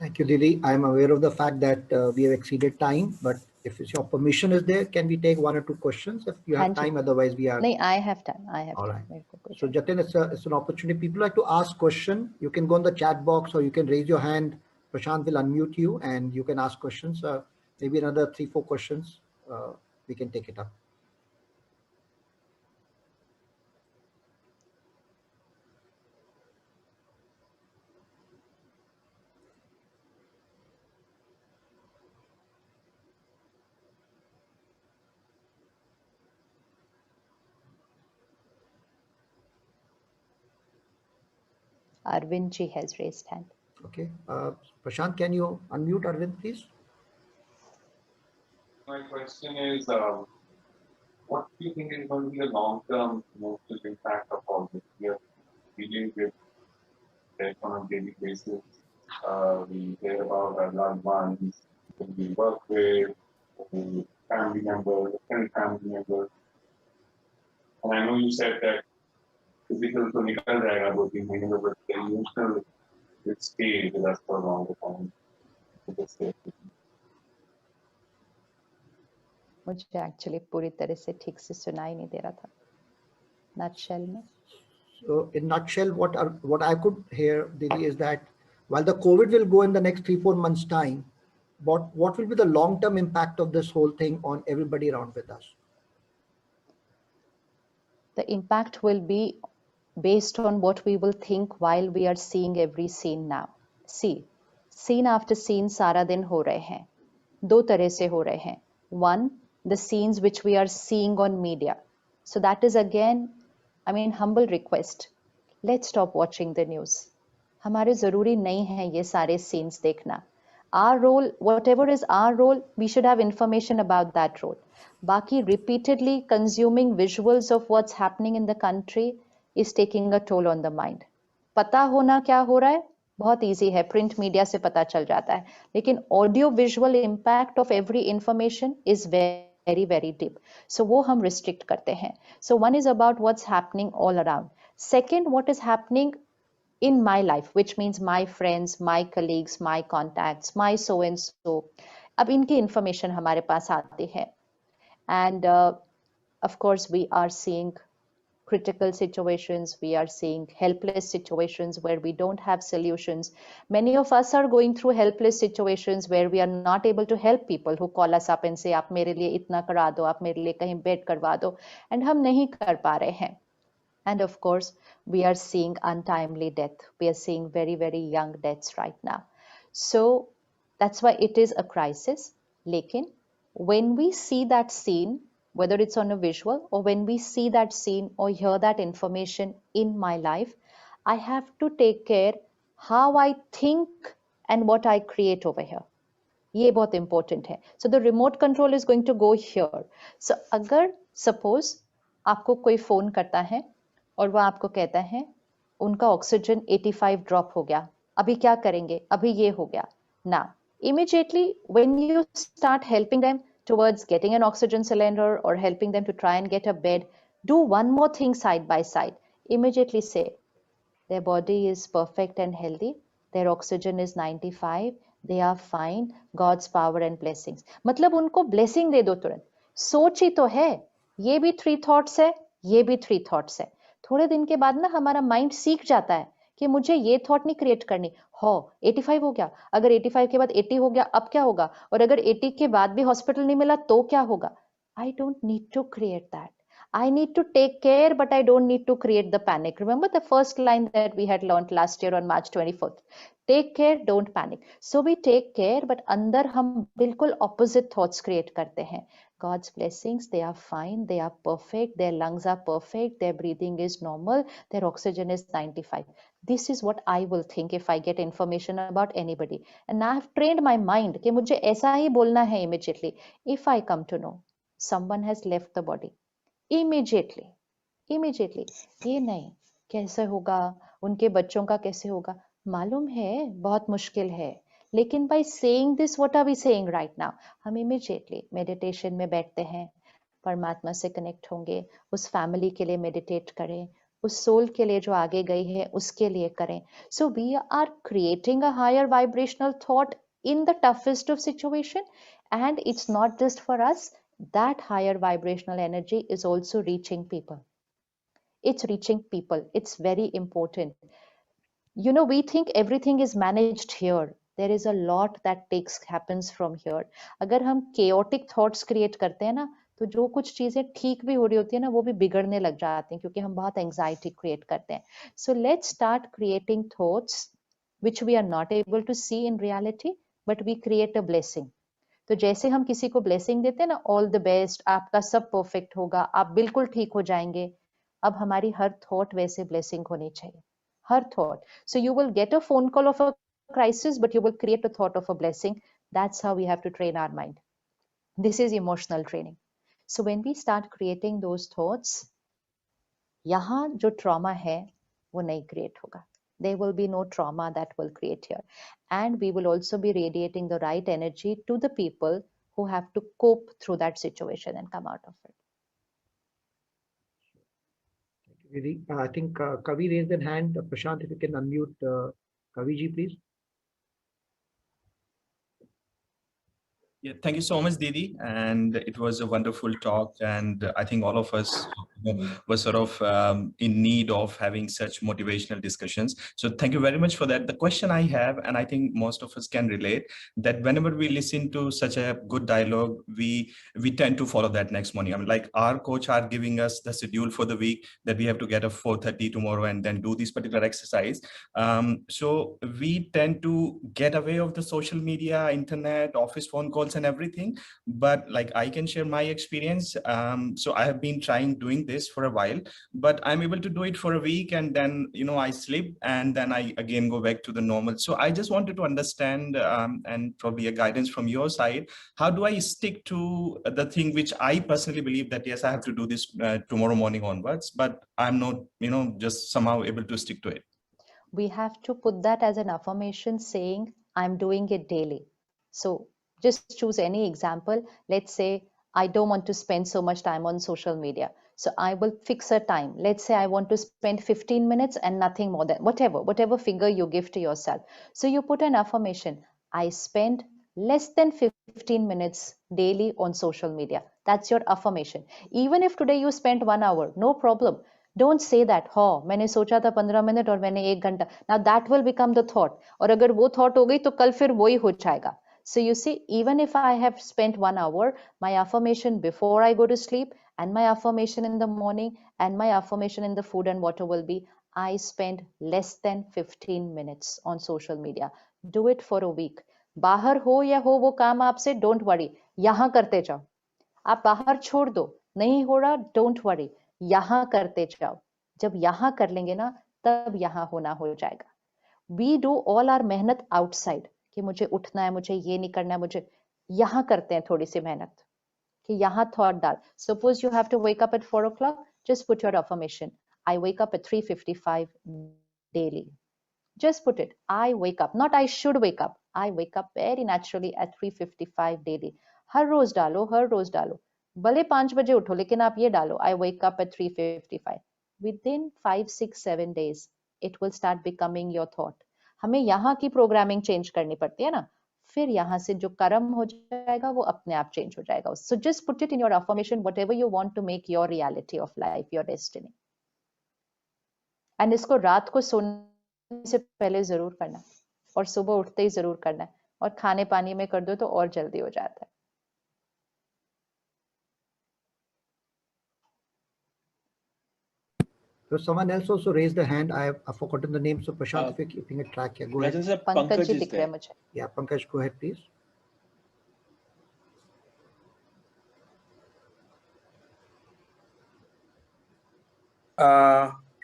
Thank you, Didi. I am aware of the fact that we have exceeded time, but if your permission is there, can we take 1 or 2 questions if you have time? Otherwise, we are. No, I have time. All right. So, Jatin, it's an opportunity. People like to ask question. You can go in the chat box or you can raise your hand. Prashant will unmute you and you can ask questions. Maybe another 3-4 questions. We can take it up. Arvind ji has raised hand. Okay. Prashant, can you unmute Arvind, please? My question is, what do you think is going to be the long-term emotional impact of all this? We are dealing with death on a daily basis. We hear about our loved ones, who we work with, family members, different family members. And I know you said that physical to nikal jayega 2-3 mahine mein, but the emotional will stay with us for a longer time. मुझे actually पूरी तरह से ठीक से सुनाई नहीं दे रहा था. Nutshell में. So in nutshell, what I could hear, Didi, is that while the COVID will go in the next 3-4 months time, what will be the long-term impact of this whole thing on everybody around with us? The impact will be based on what we will think while we are seeing every scene now. See, scene after scene सारा दिन हो रहे हैं. दो तरह से हो रहे हैं. One, the scenes which we are seeing on media. So that is again, I mean, humble request. Let's stop watching the news. हमारे ज़रूरी नहीं है ये सारे scenes देखना. Our role, whatever is our role, we should have information about that role. Baki repeatedly consuming visuals of what's happening in the country is taking a toll on the mind. पता होना क्या हो रहा है बहुत easy है, print media से पता चल जाता है, लेकिन audio visual impact of every information is very very deep. So वो हम restrict करते हैं. So one is about what's happening all around. Second, what is happening in my life, which means my friends, my colleagues, my contacts, my so and so. अब इनकी information हमारे पास आती है. And of course, we are seeing critical situations, we are seeing helpless situations where we don't have solutions. Many of us are going through helpless situations where we are not able to help people who call us up and say, आप मेरे लिए इतना करा दो, आप मेरे लिए कहीं bed करवा दो, and हम नहीं कर पा रहे हैं. And of course, we are seeing untimely death. We are seeing very, very young deaths right now. So that's why it is a crisis. Lekin, when we see that scene, whether it's on a visual or when we see that scene or hear that information in my life, I have to take care how I think and what I create over here. ये बहुत important है. So the remote control is going to go here. So अगर suppose आपको कोई phone करता है और वो आपको कहता है उनका ऑक्सीजन 85 ड्रॉप हो गया, अभी क्या करेंगे, अभी ये हो गया. Now, immediately when you start helping them towards getting an oxygen cylinder or helping them to try and get a bed, do one more thing side by side. Immediately say, their body is perfect and healthy, their oxygen is 95, they are fine, God's power and blessings. मतलब उनको blessing दे दो तुरंत. सोच ही तो है, ये भी 3 thoughts है, ये भी 3 thoughts है. थोड़े दिन के बाद ना हमारा माइंड सीख जाता है कि मुझे ये थॉट नहीं क्रिएट करनी. हो 85 हो गया, अगर 85 के बाद 80 हो गया, अब क्या होगा, और अगर 80 के बाद भी हॉस्पिटल नहीं मिला तो क्या होगा. I don't need to create that. I need to take care, but I don't need to create the panic. Remember the first line that we had learned last year on March 24th. Take care, don't panic. So we take care, but अंदर हम बिल्कुल opposite thoughts create करते हैं. God's blessings, they are fine, they are perfect, their lungs are perfect, their breathing is normal, their oxygen is 95. This is what I will think if I get information about anybody. And I have trained my mind कि मुझे ऐसा ही बोलना है immediately. If I come to know someone has left the body, immediately ये नहीं कैसे होगा, उनके बच्चों का कैसे होगा, मालूम है बहुत मुश्किल है, लेकिन by saying this, what are we saying right now, हम immediately meditation में बैठते हैं, परमात्मा से कनेक्ट होंगे, उस फैमिली के लिए मेडिटेट करें, उस सोल के लिए जो आगे गई है उसके लिए करें. So we are creating a higher vibrational thought in the toughest of situation, and it's not just for us. That higher vibrational energy is also reaching people. It's reaching people. It's very important. You know, we think everything is managed here. There is a lot that happens from here. अगर हम chaotic thoughts create करते हैं ना, तो जो कुछ चीजें ठीक भी हो रही होती है ना, वो भी बिगड़ने लग जाती हैं, क्योंकि हम बहुत anxiety create करते हैं. So let's start creating thoughts which we are not able to see in reality, but we create a blessing. तो जैसे हम किसी को ब्लेसिंग देते हैं ना, ऑल द बेस्ट, आपका सब परफेक्ट होगा, आप बिल्कुल ठीक हो जाएंगे, अब हमारी हर थॉट वैसे ब्लेसिंग होनी चाहिए, हर thought. So you will get a phone call of a crisis, but you will create a thought of a blessing. That's how we have to train our mind. This is emotional training. So when we start creating those thoughts, यहाँ जो trauma है वो नहीं create होगा. There will be no trauma that will create here. And we will also be radiating the right energy to the people who have to cope through that situation and come out of it. I think Kavi raised a hand. Prashant, if you can unmute Kavi ji, please. Yeah, thank you so much, Didi. And it was a wonderful talk. And I think all of us were sort of in need of having such motivational discussions. So thank you very much for that. The question I have, and I think most of us can relate, that whenever we listen to such a good dialogue, we tend to follow that next morning. I mean, like our coach are giving us the schedule for the week that we have to get up 4:30 tomorrow and then do this particular exercise. So we tend to get away of the social media, internet, office phone calls and everything. But like I can share my experience. So I have been trying doing this for a while, but I'm able to do it for a week and then, I sleep and then I again go back to the normal. So I just wanted to understand and probably a guidance from your side. How do I stick to the thing which I personally believe that, yes, I have to do this tomorrow morning onwards, but I'm not, just somehow able to stick to it. We have to put that as an affirmation saying, I'm doing it daily. So just choose any example. Let's say, I don't want to spend so much time on social media. So I will fix a time. Let's say I want to spend 15 minutes and nothing more than whatever figure you give to yourself. So you put an affirmation. I spend less than 15 minutes daily on social media. That's your affirmation. Even if today you spent 1 hour, no problem. Don't say that, हाँ मैंने सोचा था 15 minute और मैंने 1 घंटा. Now that will become the thought. और अगर वो thought हो गई तो कल फिर वही हो जाएगा. So you see, even if I have spent 1 hour, my affirmation before I go to sleep and my affirmation in the morning and my affirmation in the food and water will be, I spend less than 15 minutes on social media. Do it for a week. बाहर हो या हो वो काम आपसे, don't worry. यहाँ करते जाओ. आप बाहर छोड़ दो, नहीं हो रहा, don't worry. यहाँ करते जाओ. जब यहाँ कर लेंगे ना, तब यहाँ होना हो जाएगा. We do all our मेहनत outside कि मुझे उठना है, मुझे ये नहीं करना है, मुझे यहाँ करते हैं थोड़ी सी मेहनत कि यहाँ thought डाल. Suppose you have to wake up at 4 o'clock, just put your affirmation. I wake up at 3:55 daily. Just put it. I wake up, not I should wake up. I wake up very naturally at 3:55 daily. हर रोज डालो, हर रोज डालो. भले 5 बजे उठो, लेकिन आप ये डालो. I wake up at 3:55. Within 5, 6, 7 days, it will start becoming your thought. हमें यहाँ की प्रोग्रामिंग चेंज करनी पड़ती है ना. फिर यहाँ से जो कर्म हो जाएगा वो अपने आप चेंज हो जाएगा. So just put it in your affirmation, whatever you want to make your reality of life, your destiny. And इसको रात को सोने से पहले जरूर करना और सुबह उठते ही जरूर करना है. और खाने पानी में कर दो तो और जल्दी हो जाता है. So someone else also raised a hand. I've forgotten the name. So Prashant, if you're keeping a track, yeah, go ahead. Rajan sir, Pankaj ji is दिख रहे हैं there. मुझे. Yeah, Pankaj, go ahead, please.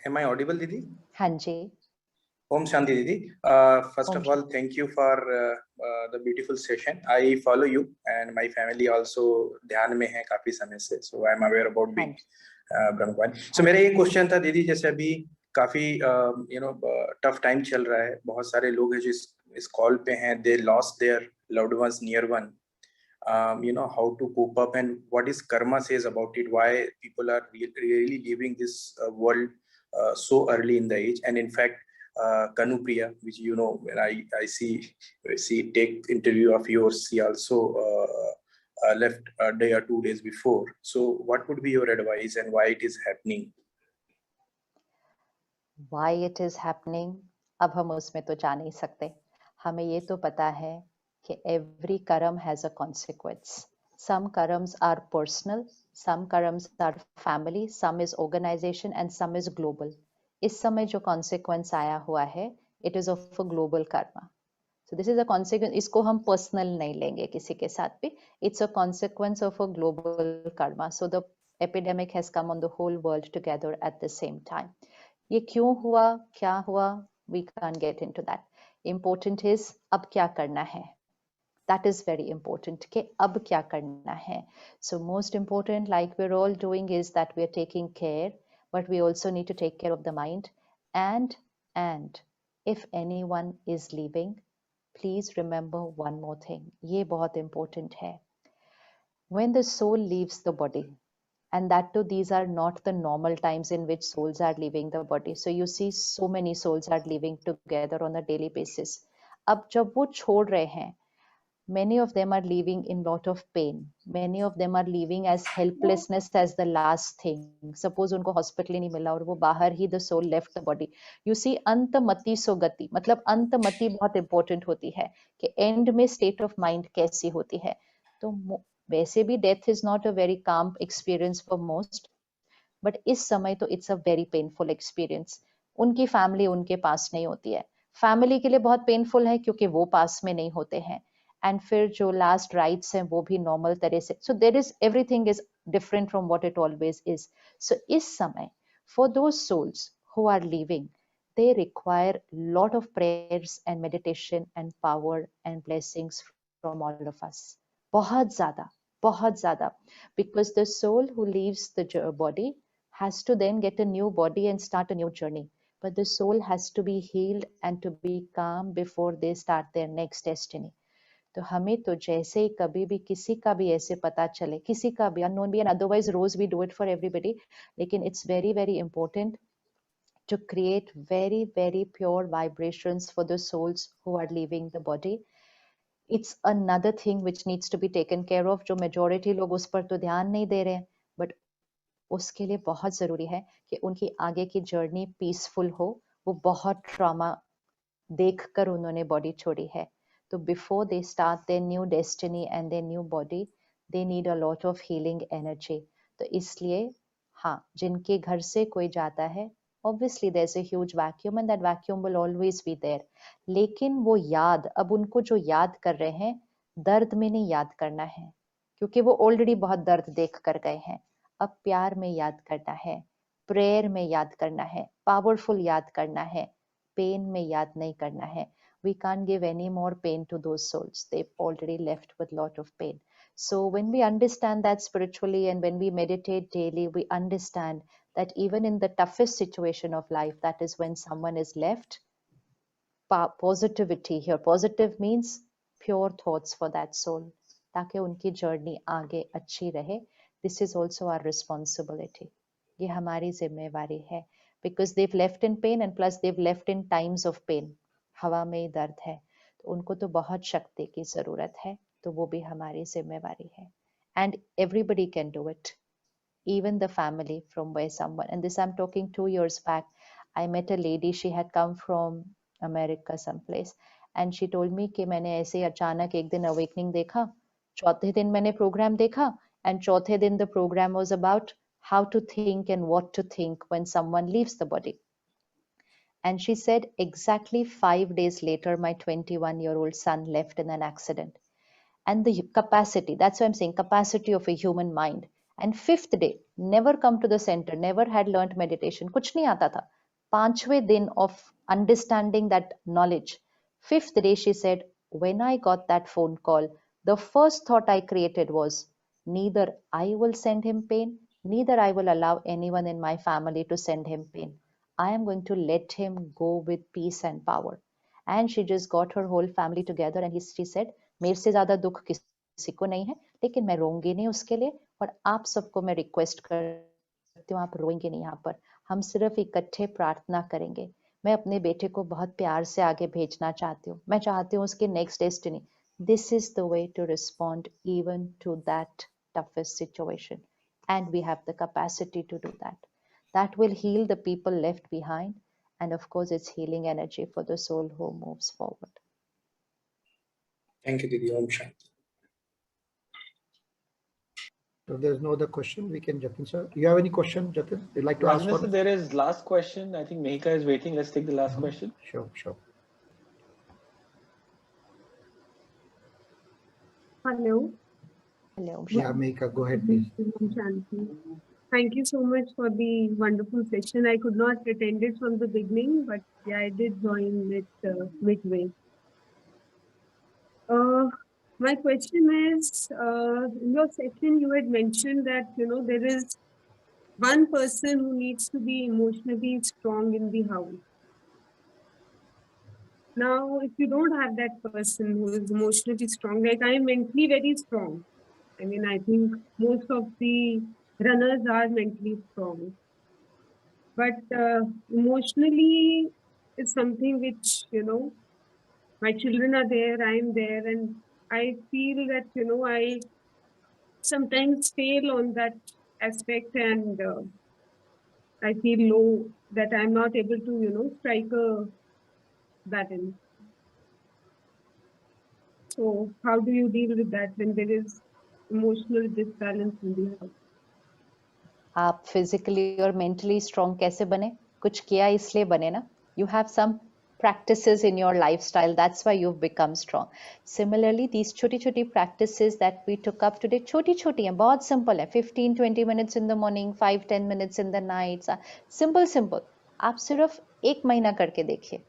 Am I audible, Didi? हाँ जी. Om Shanti, Didi. First of all, thank you for the beautiful session. I follow you and my family also ध्यान में है काफी समय से. So I'm aware about being Brahmagwan. So मेरा ये question था दीदी, जैसे अभी काफी tough time चल रहा है. बहुत सारे लोग हैं जो इस call पे हैं. They lost their loved ones, near one. How to cope up and what is karma says about it, why people are really leaving this world so early in the age. And in fact, Kanupriya, which when I see take interview of yours, she also left a day or 2 days before. So what would be your advice and why it is happening? Why it is happening, अब हम उसमें तो जा नहीं सकते. हमें ये तो पता है कि every karma has a consequence. Some karmas are personal, some karmas are family, some is organization and some is global. इस समय जो consequence आया हुआ है, it is of a global karma. So this is a consequence. इसको हम personal नहीं लेंगे किसी के साथ भी. It's a consequence of a global karma. So the epidemic has come on the whole world together at the same time. ये क्यों हुआ, क्या हुआ, we can't get into that. Important is अब क्या करना है. That is very important. कि अब क्या करना है. So most important, like we're all doing, is that we are taking care, but we also need to take care of the mind. And if anyone is leaving, please remember one more thing. ये बहुत important है. When the soul leaves the body, and that too, these are not the normal times in which souls are leaving the body. So you see so many souls are living together on a daily basis. अब जब वो छोड़ रहे हैं, many of them are leaving in lot of pain. Many of them are leaving as helplessness as the last thing. Suppose उनको hospital ही नहीं मिला और वो बाहर ही the soul left the body. You see, अंतमति सो गति, मतलब अंतमति बहुत important होती है कि end में state of mind कैसी होती है. तो वैसे भी death is not a very calm experience for most, but इस समय तो it's a very painful experience. उनकी family उनके पास नहीं होती है. Family के लिए बहुत painful है क्योंकि वो पास में नहीं होते हैं. And फिर जो last rites हैं वो भी normal तरह से. So there is, everything is different from what it always is. So इस समय, for those souls who are leaving, they require lot of prayers and meditation and power and blessings from all of us. बहुत ज़्यादा. Because the soul who leaves the body has to then get a new body and start a new journey. But the soul has to be healed and to be calm before they start their next destiny. तो हमें तो जैसे ही कभी भी किसी का भी ऐसे पता चले, किसी का भी unknown भी, and otherwise Rose we do it for everybody, लेकिन it's very very important to create very very pure vibrations for the souls who are leaving the body. It's another thing which needs to be taken care of, जो majority लोग उस पर तो ध्यान नहीं दे रहे हैं, but उसके लिए बहुत जरूरी है कि उनकी आगे की जर्नी पीसफुल हो. वो बहुत ट्रॉमा देखकर उन्होंने बॉडी छोड़ी है. So before they start their new destiny and their new body, they need a lot of healing energy. तो इसलिए हाँ, जिनके घर से कोई जाता है, obviously there's a huge vacuum and that vacuum will always be there. लेकिन वो याद, अब उनको जो याद कर रहे हैं, दर्द में नहीं याद करना है, क्योंकि वो ऑलरेडी बहुत दर्द देख कर गए हैं. अब प्यार में याद करना है, प्रेयर में याद करना है, पावरफुल याद करना है, पेन में याद नहीं करना है. We can't give any more pain to those souls. They've already left with a lot of pain. So when we understand that spiritually and when we meditate daily, we understand that even in the toughest situation of life, that is when someone is left, positivity here. Positive means pure thoughts for that soul. ताकि उनकी journey आगे अच्छी रहे. This is also our responsibility. ये हमारी जिम्मेवारी है. Because they've left in pain and plus they've left in times of pain. हवा में ही दर्द है, तो उनको तो बहुत शक्ति की जरूरत है, तो वो भी हमारी जिम्मेवारी है. And everybody can do it, even the family from where someone, and this I'm talking 2 years back, I met a lady, she had come from America someplace, and she told me कि मैंने ऐसे ही अचानक एक दिन awakening देखा, चौथे दिन मैंने program देखा, and चौथे दिन the program was about how to think and what to think when someone leaves the body. And she said, exactly 5 days later, my 21-year-old son left in an accident. And the capacity, that's why I'm saying capacity of a human mind. And 5th day, never come to the center, never had learned meditation. कुछ नहीं आता था. 5वें दिन of understanding that knowledge. 5th day, she said, when I got that phone call, the first thought I created was, neither I will send him pain, neither I will allow anyone in my family to send him pain. I am going to let him go with peace and power. And she just got her whole family together and she said, मेरे से ज्यादा दुख किसी को नहीं है, लेकिन मैं रोऊंगी नहीं उसके लिए, और आप सबको मैं रिक्वेस्ट करती हूँ, आप रोएंगे नहीं यहाँ पर, हम सिर्फ इकट्ठे प्रार्थना करेंगे. मैं अपने बेटे को बहुत प्यार से आगे भेजना चाहती हूँ, मैं चाहती हूँ उसकी next destiny. This is the way to respond even to that toughest situation, and we have the capacity to do that. That will heal the people left behind, and of course it's healing energy for the soul who moves forward. Thank you, Didi. Om Shanti. So there's no other question. We can, Jatin sir. You have any question, Jatin? You'd like to ask Rajendra, one? there is last question. I think Mehika is waiting. Let's take the last question. Sure. Hello. Hello. Yeah, Mehika, go ahead, please. Shanti. Thank you so much for the wonderful session. I could not attend it from the beginning, but yeah, I did join it midway. My question is, in your session, you had mentioned that, there is one person who needs to be emotionally strong in the house. Now, if you don't have that person who is emotionally strong, like I am mentally very strong. I mean, I think most of the runners are mentally strong. But emotionally, it's something which, my children are there, I am there, and I feel that, I sometimes fail on that aspect, and I feel low that I'm not able to, strike a balance. So how do you deal with that when there is emotional disbalance in the house? आप physically और mentally strong कैसे बने? कुछ किया इसलिए बने ना? You have some practices in your lifestyle. That's why you've become strong. Similarly, these छोटी-छोटी practices that we took up today, छोटी-छोटी हैं, बहुत simple है. 15-20 minutes in the morning, 5-10 minutes in the night. Simple. आप सिर्फ 1 महीना करके देखिए.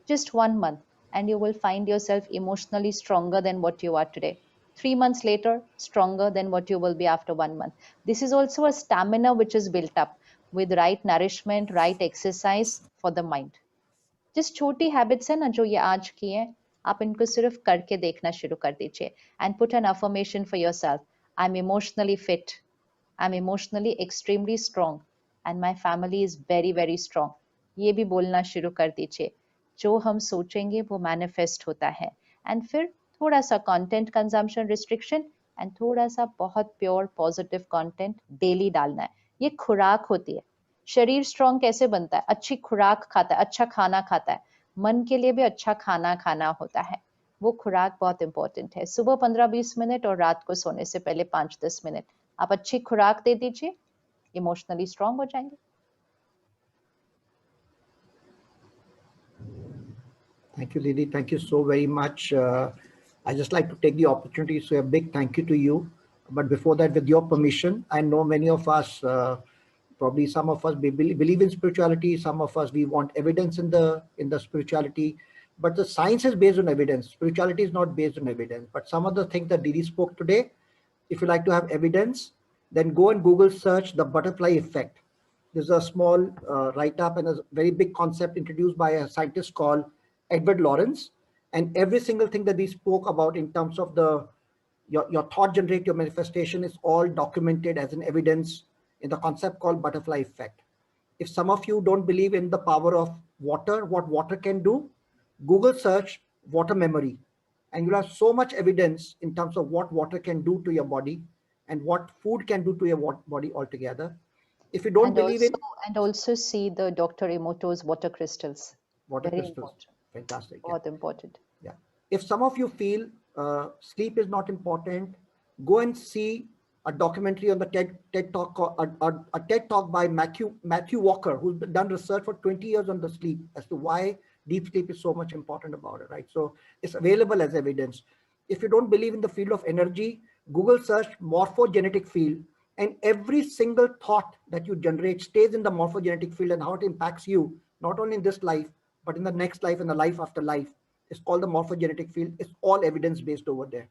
Just 1 month, and you will find yourself emotionally stronger than what you are today. 3 months later, stronger than what you will be after 1 month. This is also a stamina which is built up with right nourishment, right exercise for the mind. Just छोटी habits है ना जो ये आज की हैं, आप इनको सिर्फ करके देखना शुरू कर दीजिए. And put an affirmation for yourself. I'm emotionally fit. I'm emotionally extremely strong. And my family is very, very strong. ये भी बोलना शुरू कर दीजिए. जो हम सोचेंगे वो मैनिफेस्ट होता है. एंड फिर थोड़ा सा कंटेंट कंजम्पशन रिस्ट्रिक्शन एंड थोड़ा सा बहुत प्योर पॉजिटिव कंटेंट डेली डालना है. ये खुराक होती है. शरीर स्ट्रांग कैसे बनता है? अच्छी खुराक खाता है, अच्छा खाना खाता है. मन के लिए भी अच्छा खाना खाना होता है. वो खुराक बहुत इंपॉर्टेंट है. सुबह 15-20 मिनट और रात को सोने से पहले 5-10 मिनट आप अच्छी खुराक दे दीजिए, इमोशनली स्ट्रांग हो जाएंगे. Thank you, Didi. Thank you so very much. I just like to take the opportunity to say a big thank you to you. But before that, with your permission, I know many of us, probably some of us believe in spirituality. Some of us, we want evidence in the spirituality. But the science is based on evidence. Spirituality is not based on evidence. But some of the things that Didi spoke today, if you like to have evidence, then go and Google search the butterfly effect. There's a small write-up and a very big concept introduced by a scientist called Edward Lawrence, and every single thing that we spoke about in terms of your thought generate your manifestation is all documented as an evidence in the concept called butterfly effect. If some of you don't believe in the power of water, what water can do, Google search water memory, and you'll have so much evidence in terms of what water can do to your body and what food can do to your body altogether. If you don't believe in, and also see the Dr. Emoto's water crystals. Water Very crystals. important. Fantastic. बहुत important. Yeah. If some of you feel sleep is not important, go and see a documentary on the TED Talk, a TED Talk by Matthew Walker, who's done research for 20 years on the sleep as to why deep sleep is so much important about it, right? So it's available as evidence. If you don't believe in the field of energy, Google search morphogenetic field, and every single thought that you generate stays in the morphogenetic field and how it impacts you, not only in this life, but in the next life and the life after life. It's called the morphogenetic field. It's all evidence-based over there.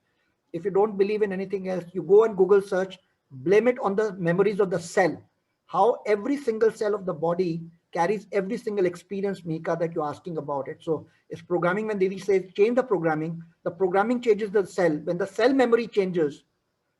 If you don't believe in anything else, you go and Google search, blame it on the memories of the cell. How every single cell of the body carries every single experience, Mika, that you're asking about it. So it's programming. When Didi says change the programming changes the cell. When the cell memory changes,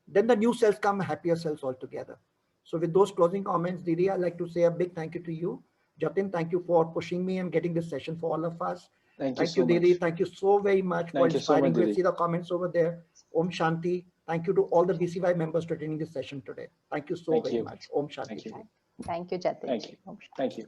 then the new cells come, happier cells altogether. So with those closing comments, Didi, I'd like to say a big thank you to you. Jatin, thank you for pushing me and getting this session for all of us. Thank you so Didi. much. Thank you so very much for inspiring me. See the comments over there. Om Shanti. Thank you to all the BCY members for attending this session today. Thank you so very much. Om Shanti. Thank you, Jatin. Thank you.